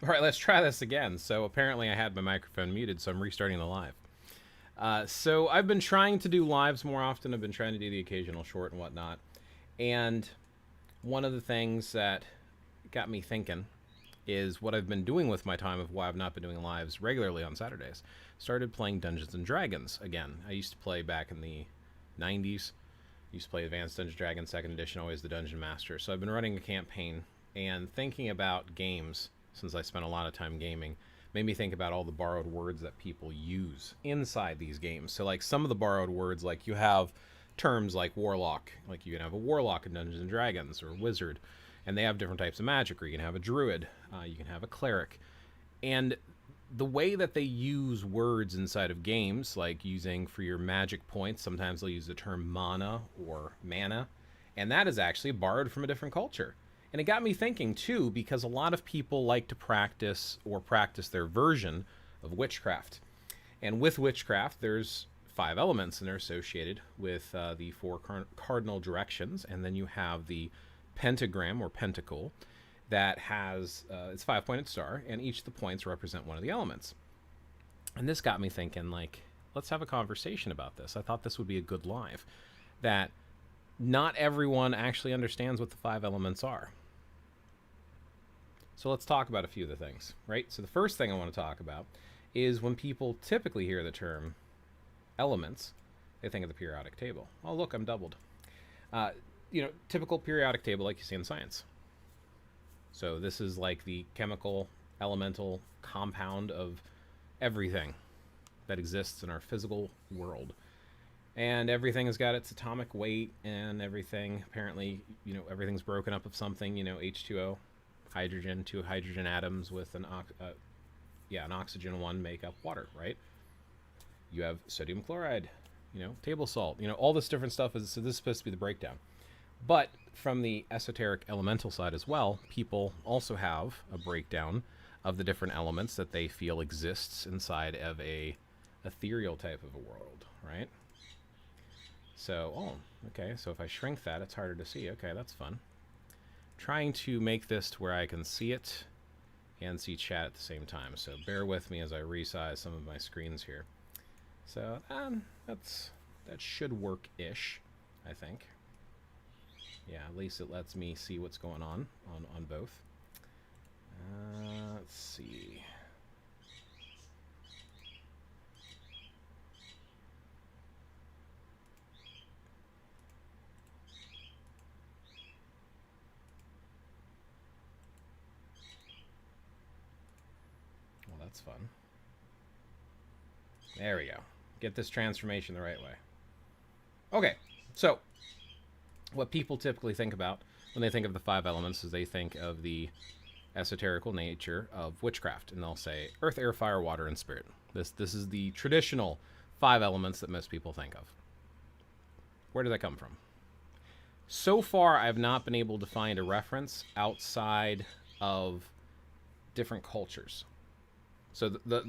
All right, let's try this again. So apparently I had my microphone muted, so I'm restarting the live. So I've been trying to do lives more often. I've been trying to do the occasional short and whatnot. And one of the things that got me thinking is what I've been doing with my time of why I've not been doing lives regularly on Saturdays. Started playing Dungeons and Dragons again. I used to play back in the 90s. Used to play Advanced Dungeons and Dragons 2nd edition, always the Dungeon Master. So I've been running a campaign and thinking about games, since I spent a lot of time gaming, made me think about all the borrowed words that people use inside these games. So like some of the borrowed words, like you have terms like warlock, like you can have a warlock in Dungeons and Dragons, or wizard, and they have different types of magic, or you can have a druid, you can have a cleric. And the way that they use words inside of games, like using for your magic points, sometimes they'll use the term mana or mana, and that is actually borrowed from a different culture. And it got me thinking too, because a lot of people like to practice their version of witchcraft. And with witchcraft, there's 5 elements, and they're associated with the 4 cardinal directions. And then you have the pentagram or pentacle that has its 5-pointed star, and each of the points represent one of the elements. And this got me thinking, like, let's have a conversation about this. I thought this would be a good live. That not everyone actually understands what the 5 elements are. So let's talk about a few of the things, right? So the first thing I want to talk about is when people typically hear the term elements, they think of the periodic table. Oh, look, I'm doubled. Typical periodic table like you see in science. So this is like the chemical, elemental compound of everything that exists in our physical world. And everything has got its atomic weight and everything. Apparently, everything's broken up of something, H2O. Hydrogen, 2 hydrogen atoms with an oxygen 1 make up water, right? You have sodium chloride, table salt, all this different stuff. So this is supposed to be the breakdown. But from the esoteric elemental side as well, people also have a breakdown of the different elements that they feel exists inside of a ethereal type of a world, right? So, okay, so if I shrink that, it's harder to see. Okay, that's fun. Trying to make this to where I can see it and see chat at the same time. So bear with me as I resize some of my screens here. So that should work-ish, I think. Yeah, at least it lets me see what's going on both. Let's see. That's fun. There we go. Get this transformation the right way. Okay, so what people typically think about when they think of the 5 elements is they think of the esoterical nature of witchcraft, and they'll say earth, air, fire, water, and spirit. This is the traditional 5 elements that most people think of. Where did that come from? So far, I've not been able to find a reference outside of different cultures. So let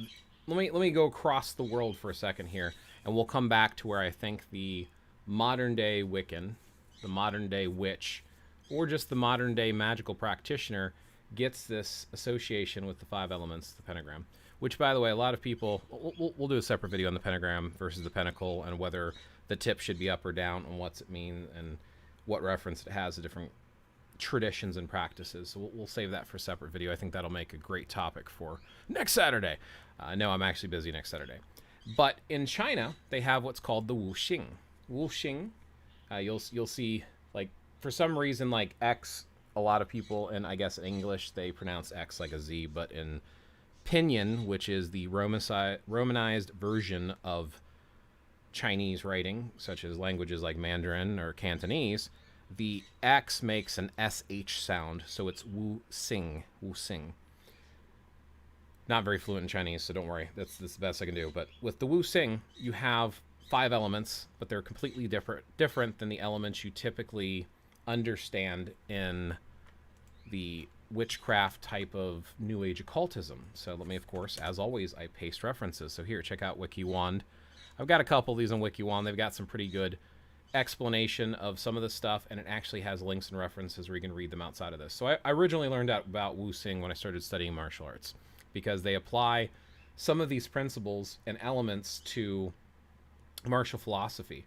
me go across the world for a second here, and we'll come back to where I think the modern day Wiccan, the modern day witch, or just the modern day magical practitioner gets this association with the 5 elements, the pentagram. Which, by the way, a lot of people, we'll do a separate video on the pentagram versus the pentacle, and whether the tip should be up or down, and what's it mean, and what reference it has to different traditions and practices. So we'll save that for a separate video. I think that'll make a great topic for next Saturday. No, I'm actually busy next Saturday. But in China, they have what's called the wuxing. Wuxing, you'll see, like, for some reason, like X, a lot of people, and I guess in English they pronounce X like a Z, but in Pinyin, which is the Romanized version of Chinese writing, such as languages like Mandarin or Cantonese, the X makes an SH sound, so it's Wu Sing. Wu Sing. Not very fluent in Chinese, so don't worry. That's the best I can do. But with the Wu Sing, you have 5 elements, but they're completely different than the elements you typically understand in the witchcraft type of New Age occultism. So let me, of course, as always, I paste references. So here, check out WikiWand. I've got a couple of these on WikiWand. They've got some pretty good explanation of some of the stuff, and it actually has links and references where you can read them outside of this. So I originally learned out about Wu-Xing when I started studying martial arts, because they apply some of these principles and elements to martial philosophy.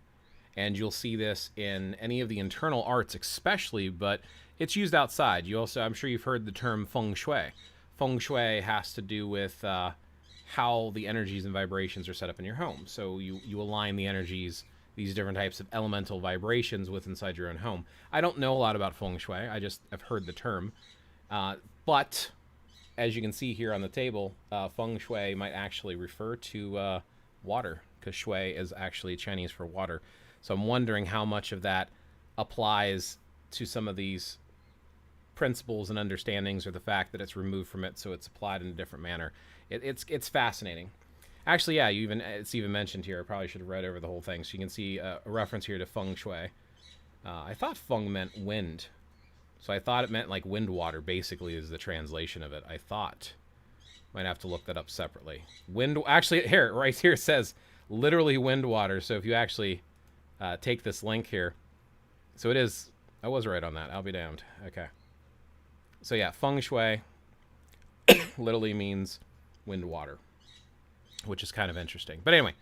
And you'll see this in any of the internal arts especially, but it's used outside. You also, I'm sure you've heard the term feng shui. Feng shui has to do with how the energies and vibrations are set up in your home. So you align the energies, these different types of elemental vibrations with inside your own home. I don't know a lot about feng shui. I just have heard the term. But as you can see here on the table, feng shui might actually refer to water, because shui is actually Chinese for water. So I'm wondering how much of that applies to some of these principles and understandings, or the fact that it's removed from it so it's applied in a different manner. It's fascinating. Actually, yeah, it's even mentioned here. I probably should have read over the whole thing. So you can see a reference here to feng shui. I thought feng meant wind. So I thought it meant like wind water, basically, is the translation of it. I thought. Might have to look that up separately. Actually, here, right here, it says literally wind water. So if you actually take this link here. So it is, I was right on that. I'll be damned. Okay. So yeah, feng shui literally means wind water, which is kind of interesting. But anyway,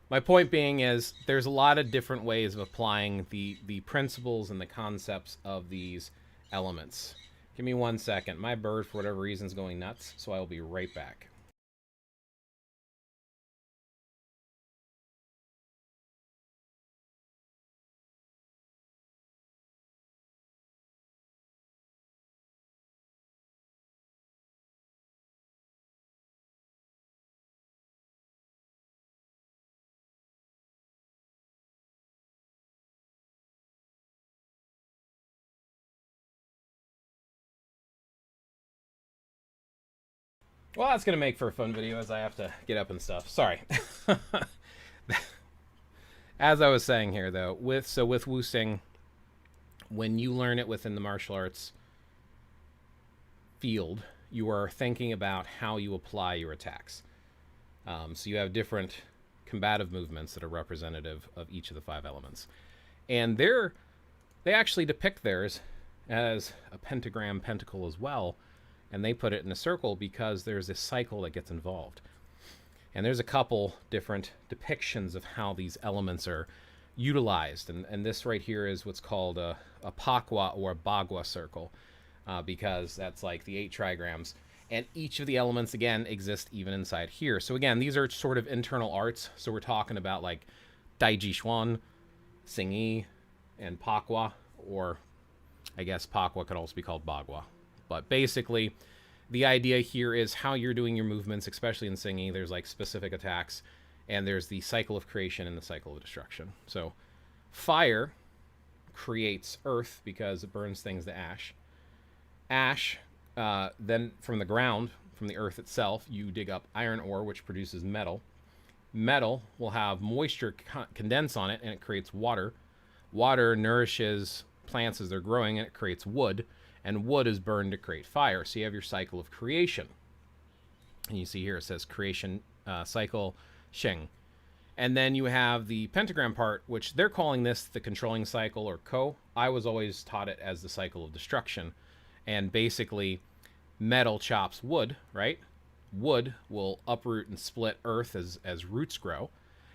my point being is there's a lot of different ways of applying the principles and the concepts of these elements. Give me 1 second. My bird, for whatever reason, is going nuts, so I will be right back. Well, that's going to make for a fun video as I have to get up and stuff. Sorry. As I was saying here, though, with Wu-Xing, when you learn it within the martial arts field, you are thinking about how you apply your attacks. So you have different combative movements that are representative of each of the 5 elements. And they actually depict theirs as a pentagram pentacle as well. And they put it in a circle because there's this cycle that gets involved. And there's a couple different depictions of how these elements are utilized. And this right here is what's called a pakwa or a bagua circle, because that's like the 8 trigrams. And each of the elements, again, exist even inside here. So again, these are sort of internal arts. So we're talking about like Daiji Xuan, Xingyi, and pakwa, or I guess pakwa could also be called bagua. But basically, the idea here is how you're doing your movements, especially in Xingyi. There's like specific attacks, and there's the cycle of creation and the cycle of destruction. So fire creates earth because it burns things to ash. Ash, then from the ground, from the earth itself, you dig up iron ore, which produces metal. Metal will have moisture condense on it, and it creates water. Water nourishes plants as they're growing, and it creates wood. And wood is burned to create fire. So you have your cycle of creation. And you see here it says creation cycle Sheng. And then you have the pentagram part, which they're calling this the controlling cycle, or Ko. I was always taught it as the cycle of destruction. And basically, metal chops wood, right? Wood will uproot and split earth as roots grow.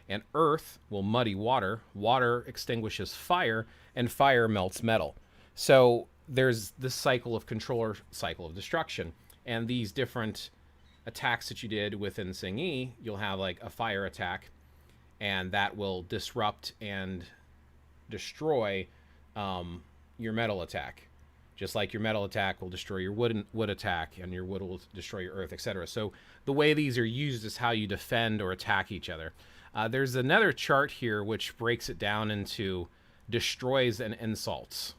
And earth will muddy water. Water extinguishes fire, and fire melts metal. So there's this cycle of control, or cycle of destruction. And these different attacks that you did within Xingyi, you'll have like a fire attack, and that will disrupt and destroy your metal attack. Just like your metal attack will destroy your wood attack, and your wood will destroy your earth, etc. So the way these are used is how you defend or attack each other. There's another chart here which breaks it down into destroys and insults.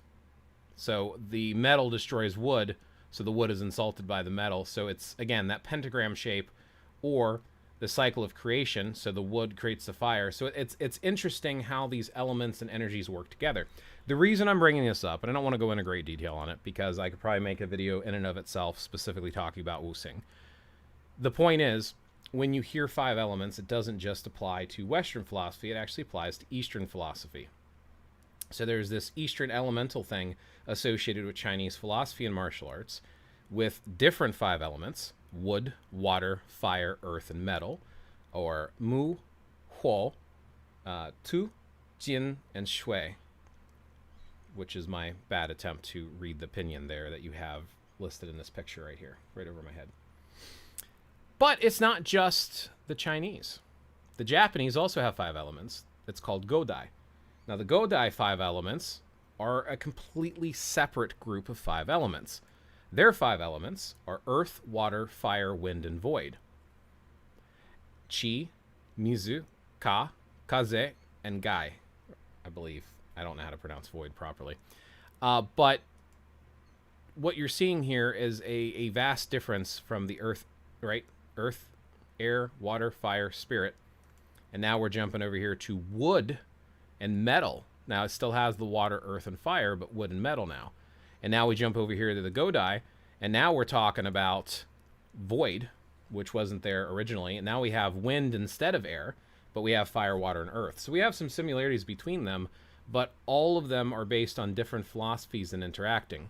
So the metal destroys wood, so the wood is insulted by the metal. So it's, again, that pentagram shape, or the cycle of creation, so the wood creates the fire. So it's interesting how these elements and energies work together. The reason I'm bringing this up, and I don't want to go into great detail on it, because I could probably make a video in and of itself specifically talking about Wu-Xing. The point is, when you hear 5 elements, it doesn't just apply to Western philosophy, it actually applies to Eastern philosophy. So there's this Eastern elemental thing associated with Chinese philosophy and martial arts with different 5 elements: wood, water, fire, earth, and metal, or mu, huo, tu, jin, and shui, which is my bad attempt to read the pinyin there that you have listed in this picture right here, right over my head. But it's not just the Chinese. The Japanese also have 5 elements. It's called Godai. Now, the Godai 5 elements are a completely separate group of 5 elements. Their 5 elements are earth, water, fire, wind, and void. Chi, Mizu, Ka, Kaze, and Gai, I believe. I don't know how to pronounce void properly. But what you're seeing here is a vast difference from the earth, right? Earth, air, water, fire, spirit. And now we're jumping over here to wood and metal. Now, it still has the water, earth, and fire, but wood and metal now. And now we jump over here to the Godai, and now we're talking about void, which wasn't there originally. And now we have wind instead of air, but we have fire, water, and earth. So we have some similarities between them, but all of them are based on different philosophies and interacting.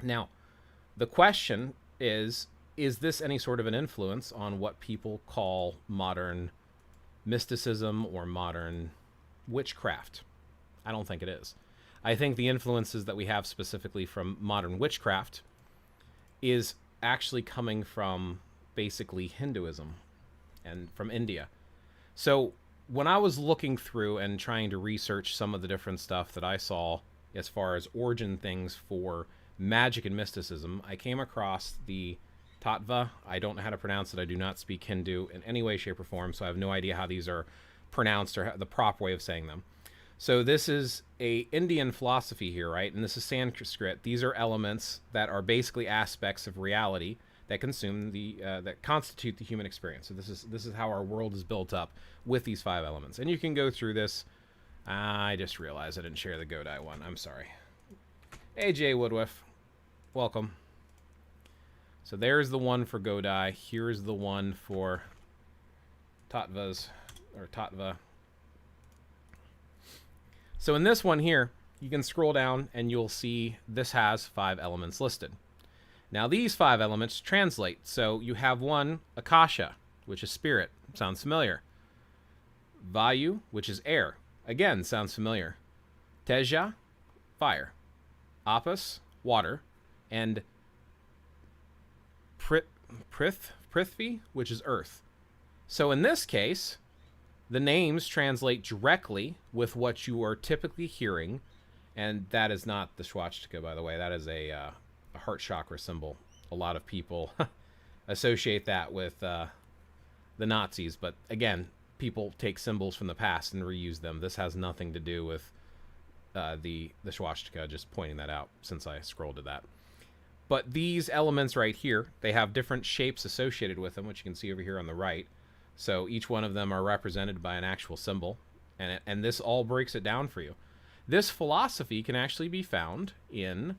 Now, the question is this any sort of an influence on what people call modern mysticism or modern witchcraft? I don't think it is. I think the influences that we have specifically from modern witchcraft is actually coming from basically Hinduism and from India. So when I was looking through and trying to research some of the different stuff that I saw as far as origin things for magic and mysticism, I came across the Tattva. I don't know how to pronounce it. I do not speak Hindu in any way, shape, or form, so I have no idea how these are pronounced or the proper way of saying them. So this is a Indian philosophy here, right? And this is Sanskrit. These are elements that are basically aspects of reality that consume the that constitute the human experience. So this is how our world is built up with these 5 elements. And you can go through this. I just realized I didn't share the Godai one. I'm sorry. Hey, Jay Woodwiff. Welcome. So there's the one for Godai. Here's the one for Tattvas, or Tattva. So in this one here, you can scroll down and you'll see this has 5 elements listed. Now these 5 elements translate. So you have one, Akasha, which is spirit. Sounds familiar. Vayu, which is air. Again, sounds familiar. Teja, fire. Apas, water. And Prithvi, which is earth. So in this case, the names translate directly with what you are typically hearing, and that is not the swastika, by the way. That is a heart chakra symbol. A lot of people associate that with the Nazis, but again, people take symbols from the past and reuse them. This has nothing to do with the swastika, just pointing that out since I scrolled to that. But these elements right here, they have different shapes associated with them, which you can see over here on the right. So each one of them are represented by an actual symbol, and this all breaks it down for you. This philosophy can actually be found in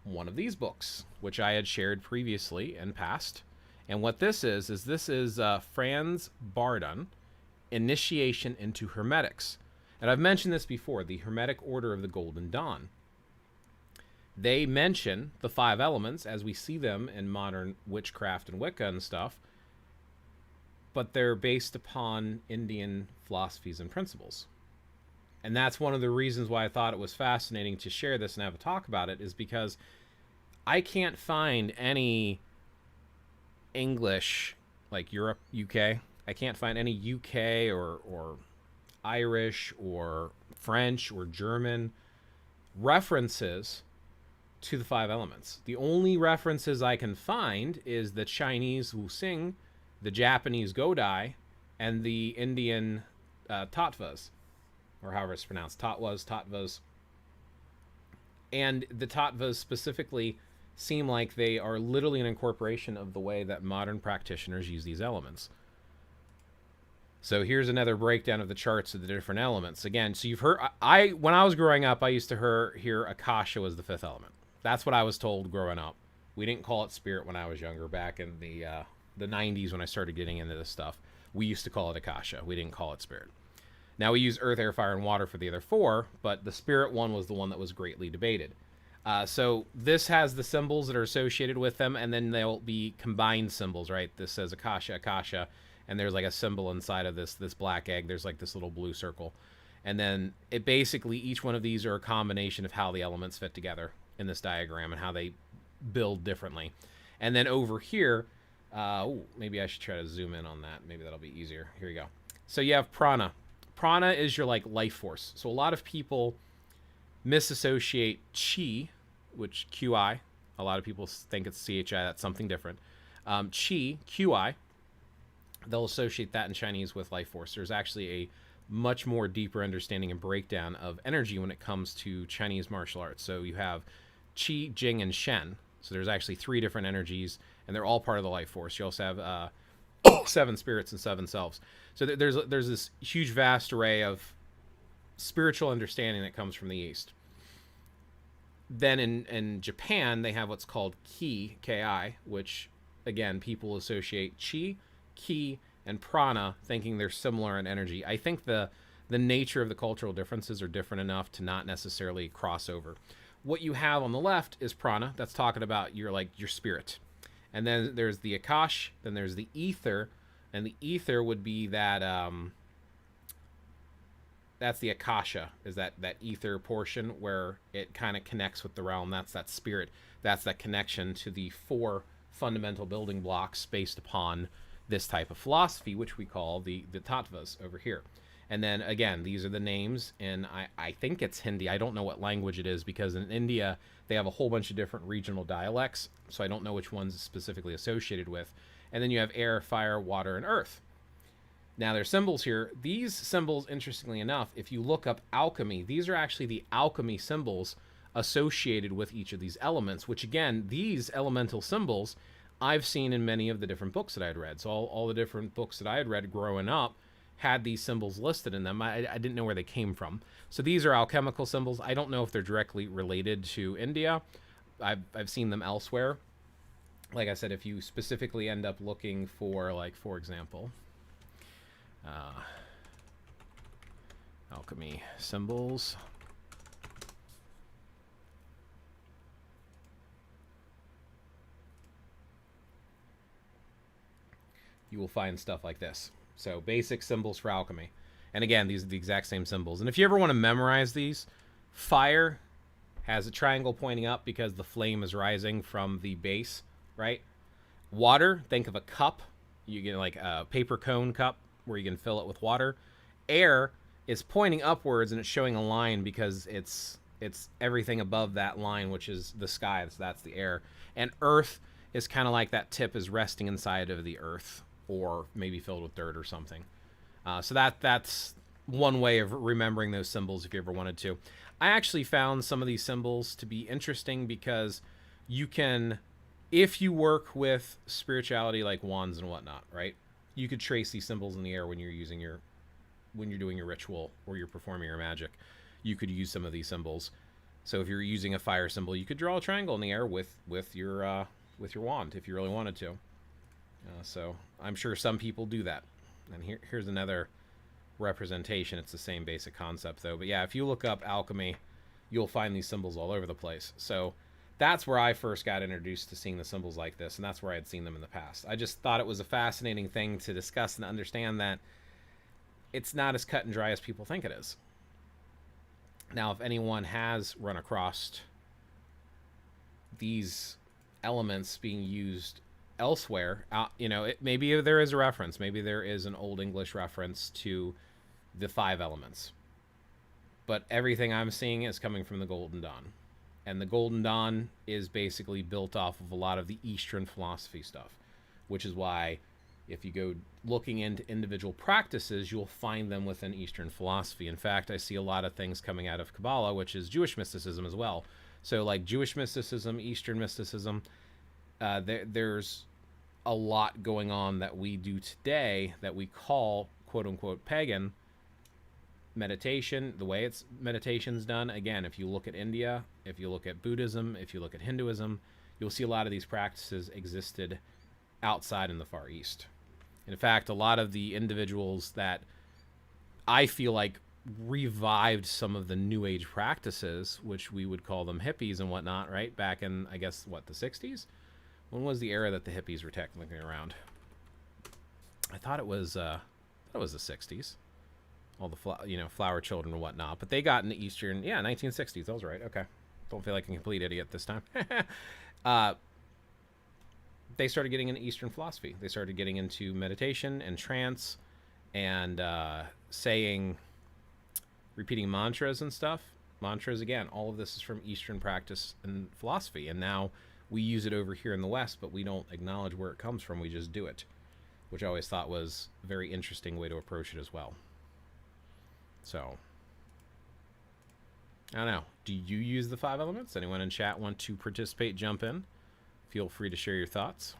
one of these books, which I had shared previously and past. And what this is Franz Bardon, Initiation into Hermetics. And I've mentioned this before, the Hermetic Order of the Golden Dawn. They mention the 5 elements as we see them in modern witchcraft and Wicca and stuff, but they're based upon Indian philosophies and principles. And that's one of the reasons why I thought it was fascinating to share this and have a talk about it, is because I can't find any English, like Europe, UK. I can't find any UK or Irish or French or German references to the 5 elements. The only references I can find is the Chinese Wu Xing, the Japanese Godai, and the Indian Tattvas, or however it's pronounced, Tattvas. And the Tattvas specifically seem like they are literally an incorporation of the way that modern practitioners use these elements. So here's another breakdown of the charts of the different elements. Again, so you've heard, when I was growing up, I used to hear Akasha was the 5th element. That's what I was told growing up. We didn't call it spirit when I was younger, back in the 90s when I started getting into this stuff. We used to call it Akasha. We didn't call it spirit. Now we use earth, air, fire, and water for the other four, but the spirit one was the one that was greatly debated. So this has the symbols that are associated with them, and then they'll be combined symbols, right? This says Akasha, Akasha, and there's like a symbol inside of this black egg. There's like this little blue circle. And then it basically, each one of these are a combination of how the elements fit together in this diagram and how they build differently. And then over here, maybe I should try to zoom in on that. Maybe that'll be easier. Here you go. So you have prana. Prana is your like life force. So a lot of people misassociate chi, which QI. A lot of people think it's CHI. That's something different. Chi, QI, they'll associate that in Chinese with life force. There's actually a much more deeper understanding and breakdown of energy when it comes to Chinese martial arts. So you have Qi, Jing, and Shen. So there's actually 3 different energies, and they're all part of the life force. You also have 7 spirits and 7 selves. So there's this huge, vast array of spiritual understanding that comes from the East. Then in Japan, they have what's called Ki, Ki, which, again, people associate Chi, Ki, and prana, thinking they're similar in energy. I think the nature of the cultural differences are different enough to not necessarily cross over. What you have on the left is prana. That's talking about your spirit. And then there's the akash, then there's the ether, and the ether would be that that's the akasha, is that ether portion where it kind of connects with the realm. That's that spirit. That's that connection to the 4 fundamental building blocks based upon this type of philosophy, which we call the tattvas over here. And then again, these are the names, and I think it's Hindi. I don't know what language it is, because in India they have a whole bunch of different regional dialects, so I don't know which ones it's specifically associated with. And then you have air, fire, water, and earth. Now there's symbols here. These symbols, interestingly enough, if you look up alchemy, these are actually the alchemy symbols associated with each of these elements, which again, these elemental symbols I've seen in many of the different books that I had read. So all the different books that I had read growing up had these symbols listed in them. I didn't know where they came from. So these are alchemical symbols. I don't know if they're directly related to India. I've seen them elsewhere. Like I said, if you specifically end up looking for, like, for example, alchemy symbols. You will find stuff like this. So basic symbols for alchemy. And again, these are the exact same symbols. And if you ever want to memorize these, fire has a triangle pointing up because the flame is rising from the base, right? Water, think of a cup. You get like a paper cone cup where you can fill it with water. Air is pointing upwards and it's showing a line because it's everything above that line, which is the sky. So that's the air. And earth is kind of like that tip is resting inside of the earth, or maybe filled with dirt or something. So that's one way of remembering those symbols if you ever wanted to. I actually found some of these symbols to be interesting because you can, if you work with spirituality like wands and whatnot, right? You could trace these symbols in the air when you're doing your ritual or you're performing your magic. You could use some of these symbols. So if you're using a fire symbol, you could draw a triangle in the air with your wand if you really wanted to. So I'm sure some people do that. And here's another representation. It's the same basic concept though. But yeah, if you look up alchemy, you'll find these symbols all over the place. So that's where I first got introduced to seeing the symbols like this, and that's where I had seen them in the past. I just thought it was a fascinating thing to discuss and understand that it's not as cut and dry as people think it is. Now, if anyone has run across these elements being used elsewhere, maybe there is a reference. Maybe there is an Old English reference to the 5 elements. But everything I'm seeing is coming from the Golden Dawn. And the Golden Dawn is basically built off of a lot of the Eastern philosophy stuff, which is why if you go looking into individual practices, you'll find them within Eastern philosophy. In fact, I see a lot of things coming out of Kabbalah, which is Jewish mysticism as well. So like Jewish mysticism, Eastern mysticism, there's a lot going on that we do today that we call quote-unquote pagan meditation. The way meditation's done, again, if you look at India, if you look at Buddhism, if you look at Hinduism, you'll see a lot of these practices existed outside in the Far East. In fact, a lot of the individuals that I feel like revived some of the new age practices, which we would call them hippies and whatnot, right? Back in, I guess, what, the 60s? When was the era that the hippies were technically around? I thought it was the 60s. All the flower children and whatnot, but they got into Eastern, 1960s. I was right. Okay, don't feel like a complete idiot this time. They started getting into Eastern philosophy. They started getting into meditation and trance, and repeating mantras and stuff. Mantras, again, all of this is from Eastern practice and philosophy, and now we use it over here in the West, but we don't acknowledge where it comes from. We just do it, which I always thought was a very interesting way to approach it as well. So, I don't know. Do you use the 5 elements? Anyone in chat want to participate, jump in? Feel free to share your thoughts.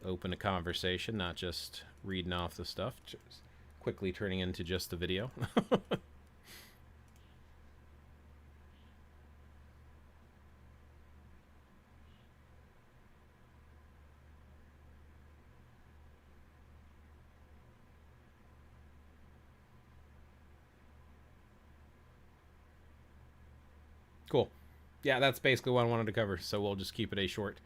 Open a conversation, not just reading off the stuff, just quickly turning into just the video. Cool. Yeah, that's basically what I wanted to cover, so we'll just keep it a short.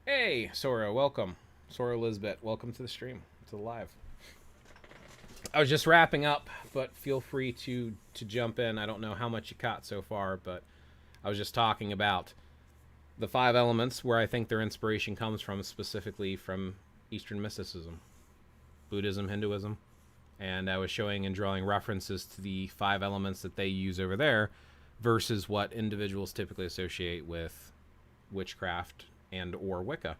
Hey, Sora, welcome. Sora Lisbeth, welcome to the stream, to the live. I was just wrapping up, but feel free to jump in. I don't know how much you caught so far, but I was just talking about the 5 elements, where I think their inspiration comes from, specifically from Eastern mysticism, Buddhism, Hinduism, and I was showing and drawing references to the 5 elements that they use over there versus what individuals typically associate with witchcraft and or Wicca.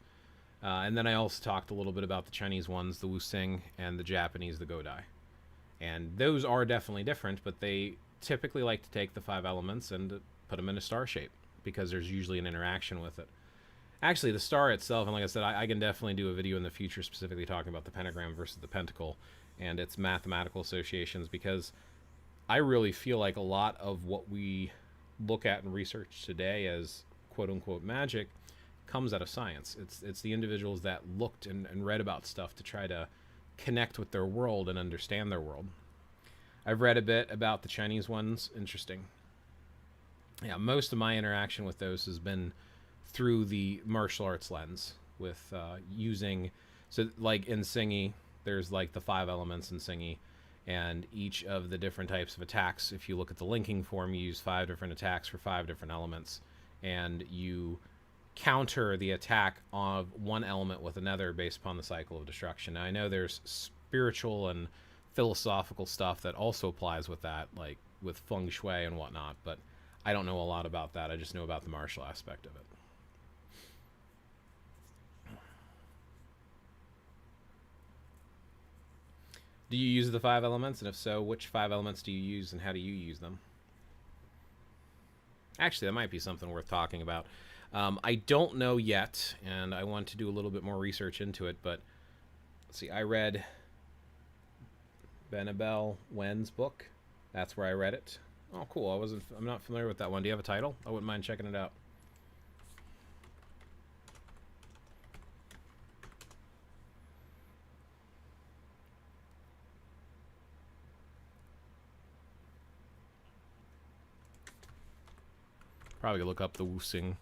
And then I also talked a little bit about the Chinese ones, the Wuxing, and the Japanese, the Godai. And those are definitely different, but they typically like to take the 5 elements and put them in a star shape, because there's usually an interaction with it. Actually, the star itself, and like I said, I can definitely do a video in the future specifically talking about the pentagram versus the pentacle and its mathematical associations, because I really feel like a lot of what we look at and research today as quote-unquote magic comes out of science. It's the individuals that looked and read about stuff to try to connect with their world and understand their world. I've read a bit about the Chinese ones. Interesting. Yeah, most of my interaction with those has been through the martial arts lens, with using, so like in Singi, there's like the 5 elements in Singi, and each of the different types of attacks, if you look at the linking form, you use 5 different attacks for 5 different elements, and you counter the attack of one element with another based upon the cycle of destruction. Now, I know there's spiritual and philosophical stuff that also applies with that, like with feng shui and whatnot, but I don't know a lot about that. I just know about the martial aspect of it. Do you use the 5 elements? And if so, which 5 elements do you use and how do you use them? Actually, that might be something worth talking about. I don't know yet, and I want to do a little bit more research into it, but let's see, I read Benabel Wen's book. That's where I read it. Oh, cool. I'm not familiar with that one. Do you have a title? I wouldn't mind checking it out. Probably look up the Wuxing.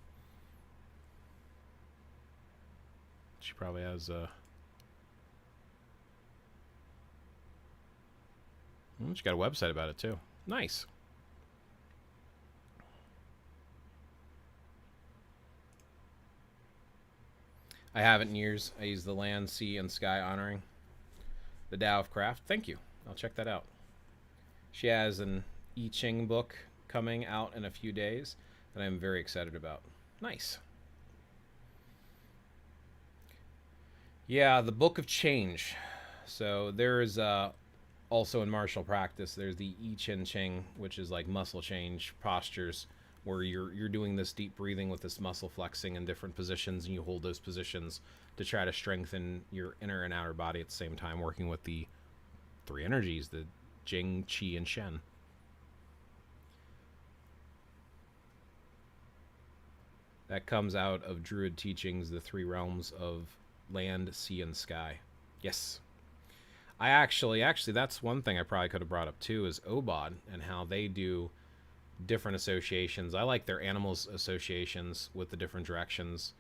She probably has she got a website about it too. Nice. I haven't in years. I use the land, sea, and sky honoring the Tao of Craft. Thank you. I'll check that out. She has an I Ching book coming out in a few days that I'm very excited about. Nice. Yeah, the Book of Change. So there's also in martial practice, there's the I Ching, which is like muscle change postures, where you're doing this deep breathing with this muscle flexing in different positions, and you hold those positions to try to strengthen your inner and outer body at the same time, working with the 3 energies, the Jing, Qi, and Shen. That comes out of Druid teachings, the 3 realms of land, sea, and sky. Yes. Actually, that's one thing I probably could have brought up too is Obod and how they do different associations. I like their animals associations with the different directions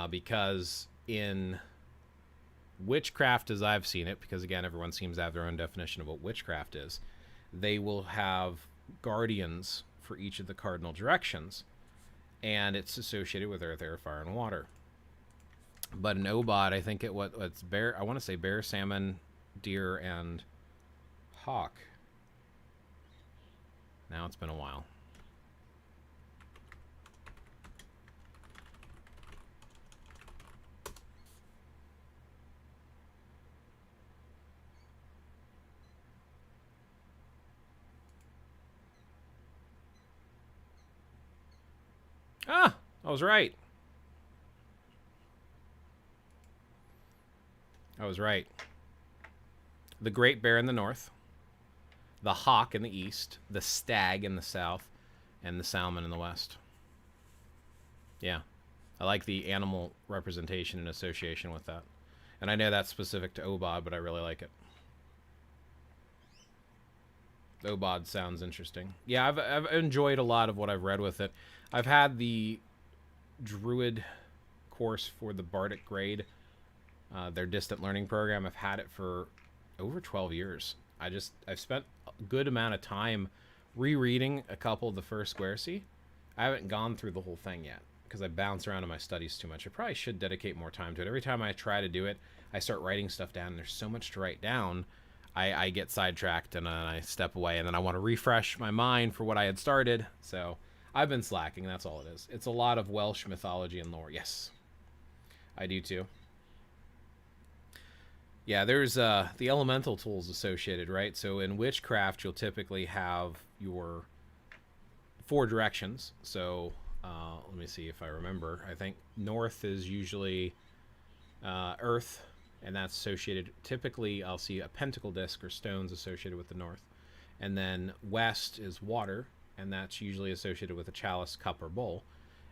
because in witchcraft, as I've seen it, because again, everyone seems to have their own definition of what witchcraft is, they will have guardians for each of the cardinal directions, and it's associated with earth, air, fire, and water. But in Obod, I think it's bear. I want to say bear, salmon, deer, and hawk. Now it's been a while. Ah, I was right. I was right. The great bear in the north, the hawk in the east, the stag in the south, and the salmon in the west. Yeah. I like the animal representation and association with that. And I know that's specific to Obod, but I really like it. Obod sounds interesting. Yeah, I've enjoyed a lot of what I've read with it. I've had the Druid course for the Bardic grade, their distant learning program. I've had it for over 12 years. I've spent a good amount of time rereading a couple of the first Squaresy. I haven't gone through the whole thing yet because I bounce around in my studies too much. I probably should dedicate more time to it. Every time I try to do it, I start writing stuff down, and there's so much to write down. I get sidetracked and then I step away, and then I want to refresh my mind for what I had started. So I've been slacking. That's all it is. It's a lot of Welsh mythology and lore. Yes, I do too. Yeah, there's the elemental tools associated, right? So in witchcraft, you'll typically have your 4 directions. So let me see if I remember. I think north is usually earth, and that's associated. Typically, I'll see a pentacle disc or stones associated with the north. And then west is water, and that's usually associated with a chalice, cup, or bowl.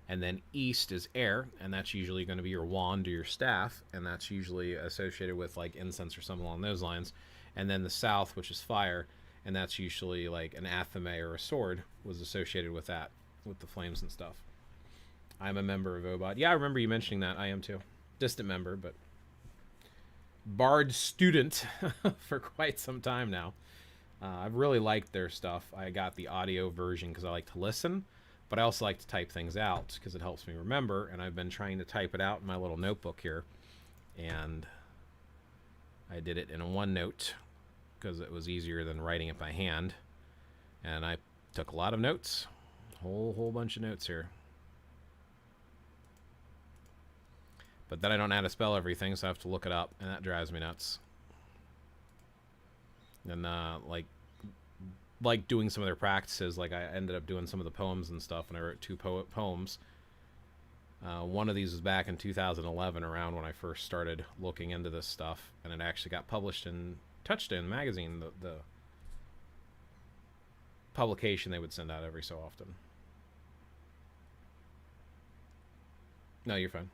And then east is air, and that's usually going to be your wand or your staff, and that's usually associated with like incense or something along those lines. And then the south, which is fire, and that's usually like an athame or a sword was associated with that, with the flames and stuff. I'm a member of Obod. Yeah, I remember you mentioning that. I am too. Distant member, but Bard student for quite some time now. I've really liked their stuff. I got the audio version because I like to listen, but I also like to type things out because it helps me remember, and I've been trying to type it out in my little notebook here, and I did it in a OneNote because it was easier than writing it by hand, and I took a lot of notes, whole bunch of notes here. But then I don't know how to spell everything, so I have to look it up, and that drives me nuts. And like doing some of their practices, like I ended up doing some of the poems and stuff, and I wrote 2 poems. One of these was back in 2011, around when I first started looking into this stuff, and it actually got published in Touchstone magazine, the publication they would send out every so often. No, you're fine.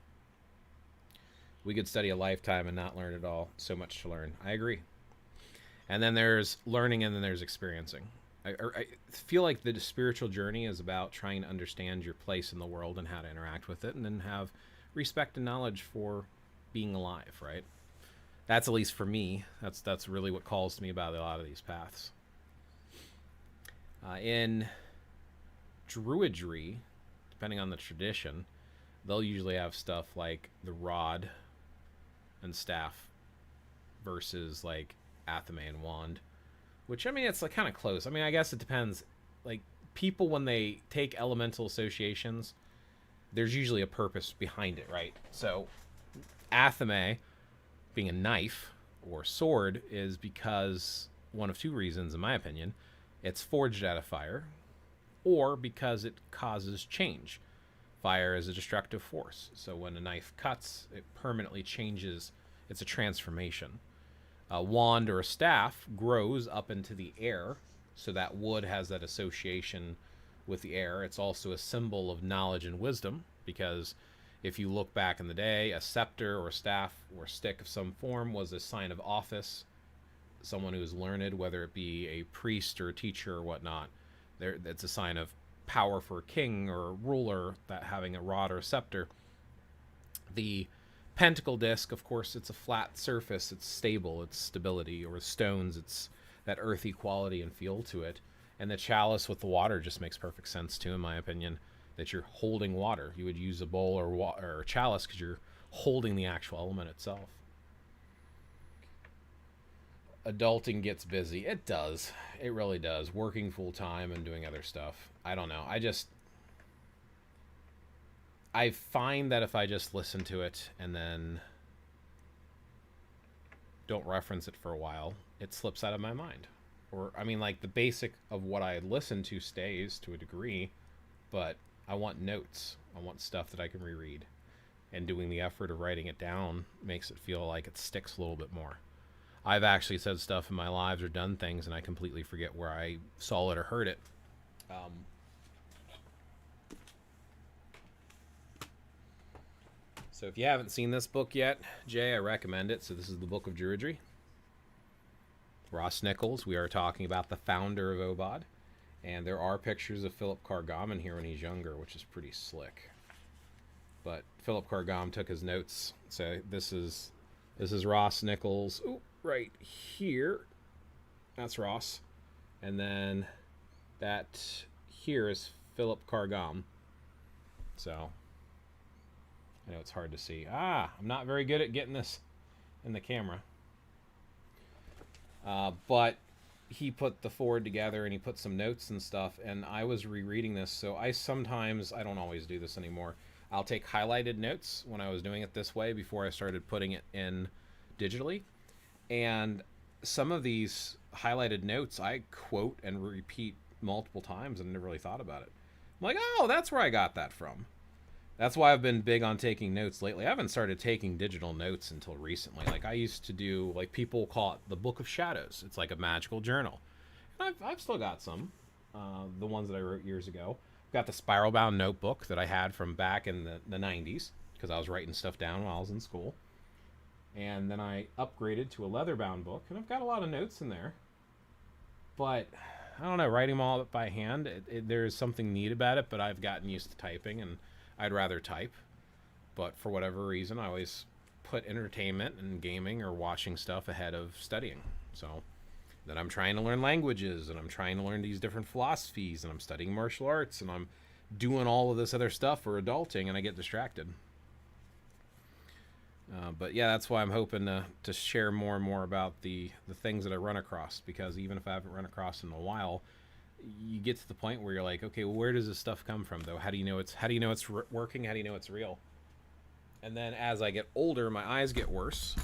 We could study a lifetime and not learn at all. So much to learn. I agree. And then there's learning, and then there's experiencing. I feel like the spiritual journey is about trying to understand your place in the world and how to interact with it, and then have respect and knowledge for being alive, right? That's, at least for me, that's really what calls to me about a lot of these paths. In Druidry, depending on the tradition, they'll usually have stuff like the rod and staff versus like athame and wand, which, I mean, it's like kind of close. I mean, I guess it depends. Like, people, when they take elemental associations, there's usually a purpose behind it, right? So athame being a knife or sword is because one of 2 reasons, in my opinion. It's forged out of fire, or because it causes change. Fire is a destructive force, so when a knife cuts, it permanently changes. It's a transformation. A wand or a staff grows up into the air, so that wood has that association with the air. It's also a symbol of knowledge and wisdom, because if you look back in the day, a scepter or a staff or stick of some form was a sign of office someone who's learned, whether it be a priest or a teacher or whatnot. It's a sign of power for a king or a ruler, that having a rod or a scepter. The pentacle disc, of course, it's a flat surface. It's stable. It's stability. Or stones, it's that earthy quality and feel to it. And the chalice with the water just makes perfect sense too, in my opinion, that you're holding water. You would use a bowl or a chalice because you're holding the actual element itself. Adulting gets busy. It does. It really does. Working full time and doing other stuff. I don't know. I find that if I just listen to it and then don't reference it for a while, it slips out of my mind. Or, I mean, like, the basic of what I listen to stays to a degree, but I want notes. I want stuff that I can reread. And doing the effort of writing it down makes it feel like it sticks a little bit more. I've actually said stuff in my lives or done things, and I completely forget where I saw it or heard it. So if you haven't seen this book yet, Jay, I recommend it. So this is the Book of Druidry. Ross Nichols, we are talking about the founder of OBOD. And there are pictures of Philip Cargam in here when he's younger, which is pretty slick. But Philip Cargam took his notes. So this is Ross Nichols. Ooh, right here. That's Ross. And then that here is Philip Cargam. So I know it's hard to see. I'm not very good at getting this in the camera. But he put the forward together and he put some notes and stuff, and I was rereading this, so I don't always do this anymore. I'll take highlighted notes when I was doing it this way before I started putting it in digitally. And some of these highlighted notes I quote and repeat multiple times and never really thought about it. I'm like, oh, that's where I got that from. That's why I've been big on taking notes lately. I haven't started taking digital notes until recently. Like, I used to do, like, people call it the Book of Shadows. It's like a magical journal. And I've still got some, the ones that I wrote years ago. I've got the spiral-bound notebook that I had from back in the 90s, because I was writing stuff down while I was in school. And then I upgraded to a leather-bound book, and I've got a lot of notes in there. But, I don't know, writing them all up by hand, there's something neat about it, but I've gotten used to typing, and I'd rather type. But for whatever reason, I always put entertainment and gaming or watching stuff ahead of studying. So then I'm trying to learn languages, and I'm trying to learn these different philosophies, and I'm studying martial arts, and I'm doing all of this other stuff for adulting, and I get distracted. But yeah, that's why I'm hoping to share more and more about the things that I run across, because even if I haven't run across in a while, you get to the point where you're like, okay, well, where does this stuff come from, though? How do you know it's working? How do you know it's real? And then as I get older, my eyes get worse.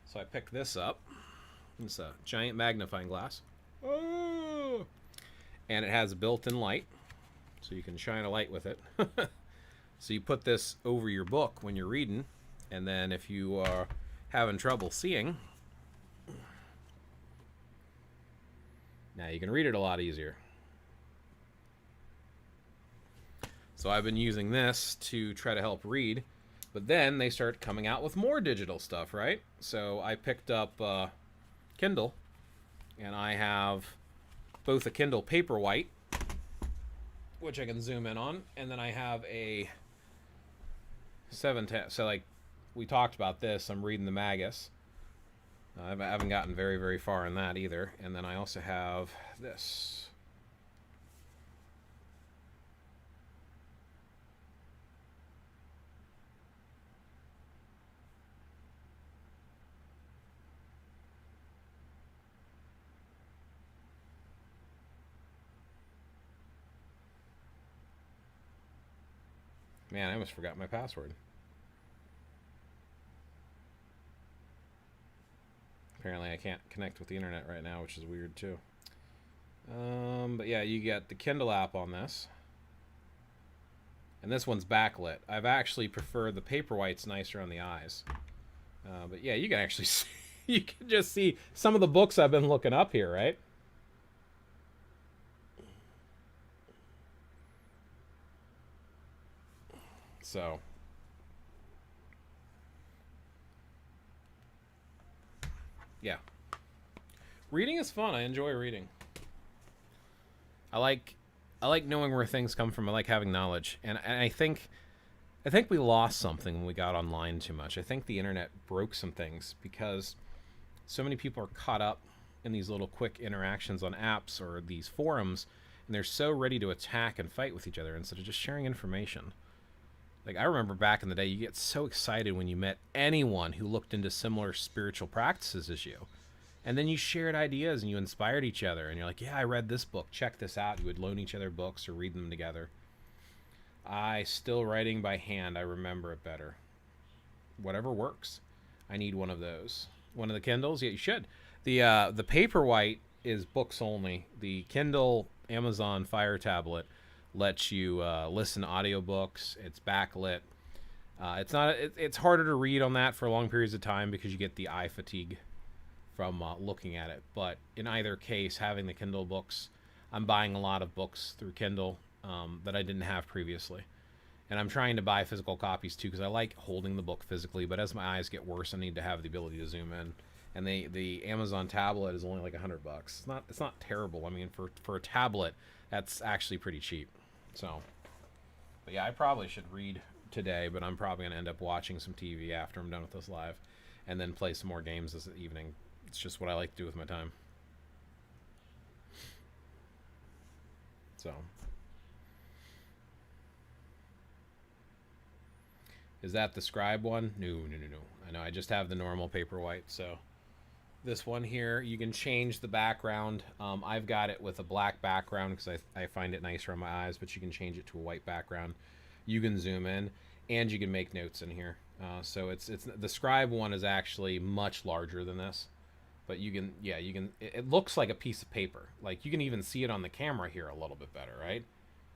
So I picked this up. It's a giant magnifying glass. Oh! And it has a built-in light, so you can shine a light with it. So you put this over your book when you're reading, and then if you are having trouble seeing, now you can read it a lot easier. So I've been using this to try to help read, but then they start coming out with more digital stuff, right? So I picked up Kindle, and I have both a Kindle Paperwhite, which I can zoom in on, and then I have a 710. So, like, we talked about this. I'm reading the Magus. I haven't gotten very, very far in that either. And then I also have this. Man, I almost forgot my password. Apparently I can't connect with the internet right now, which is weird too. But yeah, you get the Kindle app on this. And this one's backlit. I've actually preferred the Paperwhite's nicer on the eyes. But yeah, you can actually see, you can just see some of the books I've been looking up here, right? So yeah. Reading is fun. I enjoy reading. I like knowing where things come from. I like having knowledge, and I think we lost something when we got online too much. I think the internet broke some things because so many people are caught up in these little quick interactions on apps or these forums, and they're so ready to attack and fight with each other instead of just sharing information. Like, I remember back in the day, you get so excited when you met anyone who looked into similar spiritual practices as you. And then you shared ideas and you inspired each other. And you're like, yeah, I read this book. Check this out. You would loan each other books or read them together. Still writing by hand. I remember it better. Whatever works. I need one of those. One of the Kindles? Yeah, you should. The Paperwhite is books only. The Kindle Amazon Fire Tablet lets you listen to audiobooks. It's backlit. It's harder to read on that for long periods of time because you get the eye fatigue from looking at it. But in either case, having the Kindle books, I'm buying a lot of books through Kindle that I didn't have previously. And I'm trying to buy physical copies too because I like holding the book physically, but as my eyes get worse, I need to have the ability to zoom in. And the Amazon tablet is only like $100. It's not terrible. I mean, for a tablet, that's actually pretty cheap. So, but yeah, I probably should read today, but I'm probably going to end up watching some TV after I'm done with this live and then play some more games this evening. It's just what I like to do with my time. So, is that the Scribe one? No. I know I just have the normal Paperwhite. So this one here, you can change the background. I've got it with a black background because I find it nicer on my eyes, but you can change it to a white background. You can zoom in and you can make notes in here. So it's the Scribe one is actually much larger than this. But you can, it looks like a piece of paper. Like, you can even see it on the camera here a little bit better, right?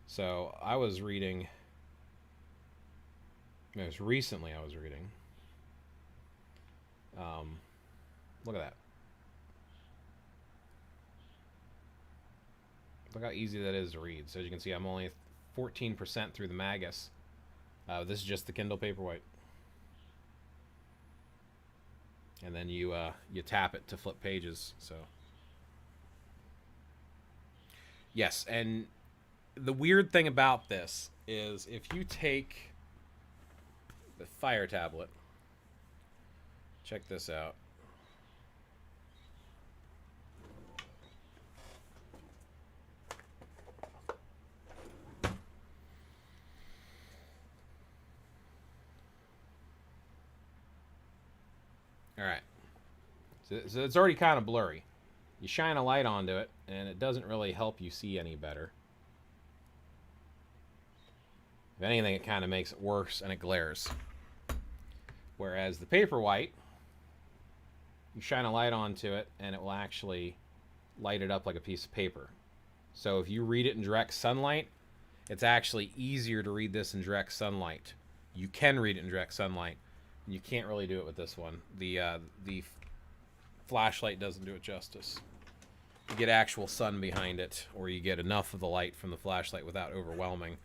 So, I was reading, look at that. Look how easy that is to read. So, as you can see, I'm only 14% through the Magus. This is just the Kindle Paperwhite. And then you tap it to flip pages. So yes, and the weird thing about this is if you take the Fire Tablet, check this out. All right, so it's already kind of blurry. You shine a light onto it, and it doesn't really help you see any better. If anything, it kind of makes it worse, and it glares. Whereas the Paperwhite, you shine a light onto it, and it will actually light it up like a piece of paper. So if you read it in direct sunlight, it's actually easier to read this in direct sunlight. You can read it in direct sunlight. You can't really do it with this one. The flashlight doesn't do it justice. You get actual sun behind it, or you get enough of the light from the flashlight without overwhelming.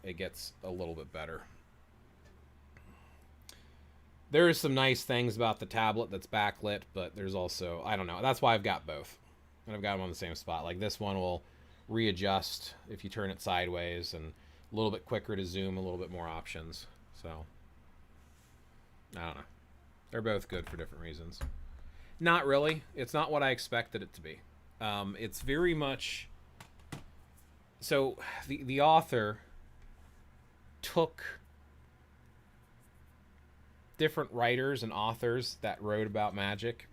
It gets a little bit better. There is some nice things about the tablet that's backlit, but there's also, I don't know. That's why I've got both. And I've got them on the same spot. Like this one will readjust if you turn it sideways, and a little bit quicker to zoom, a little bit more options. So I don't know. They're both good for different reasons. Not really. It's not what I expected it to be. It's very much... So, the author took different writers and authors that wrote about magic,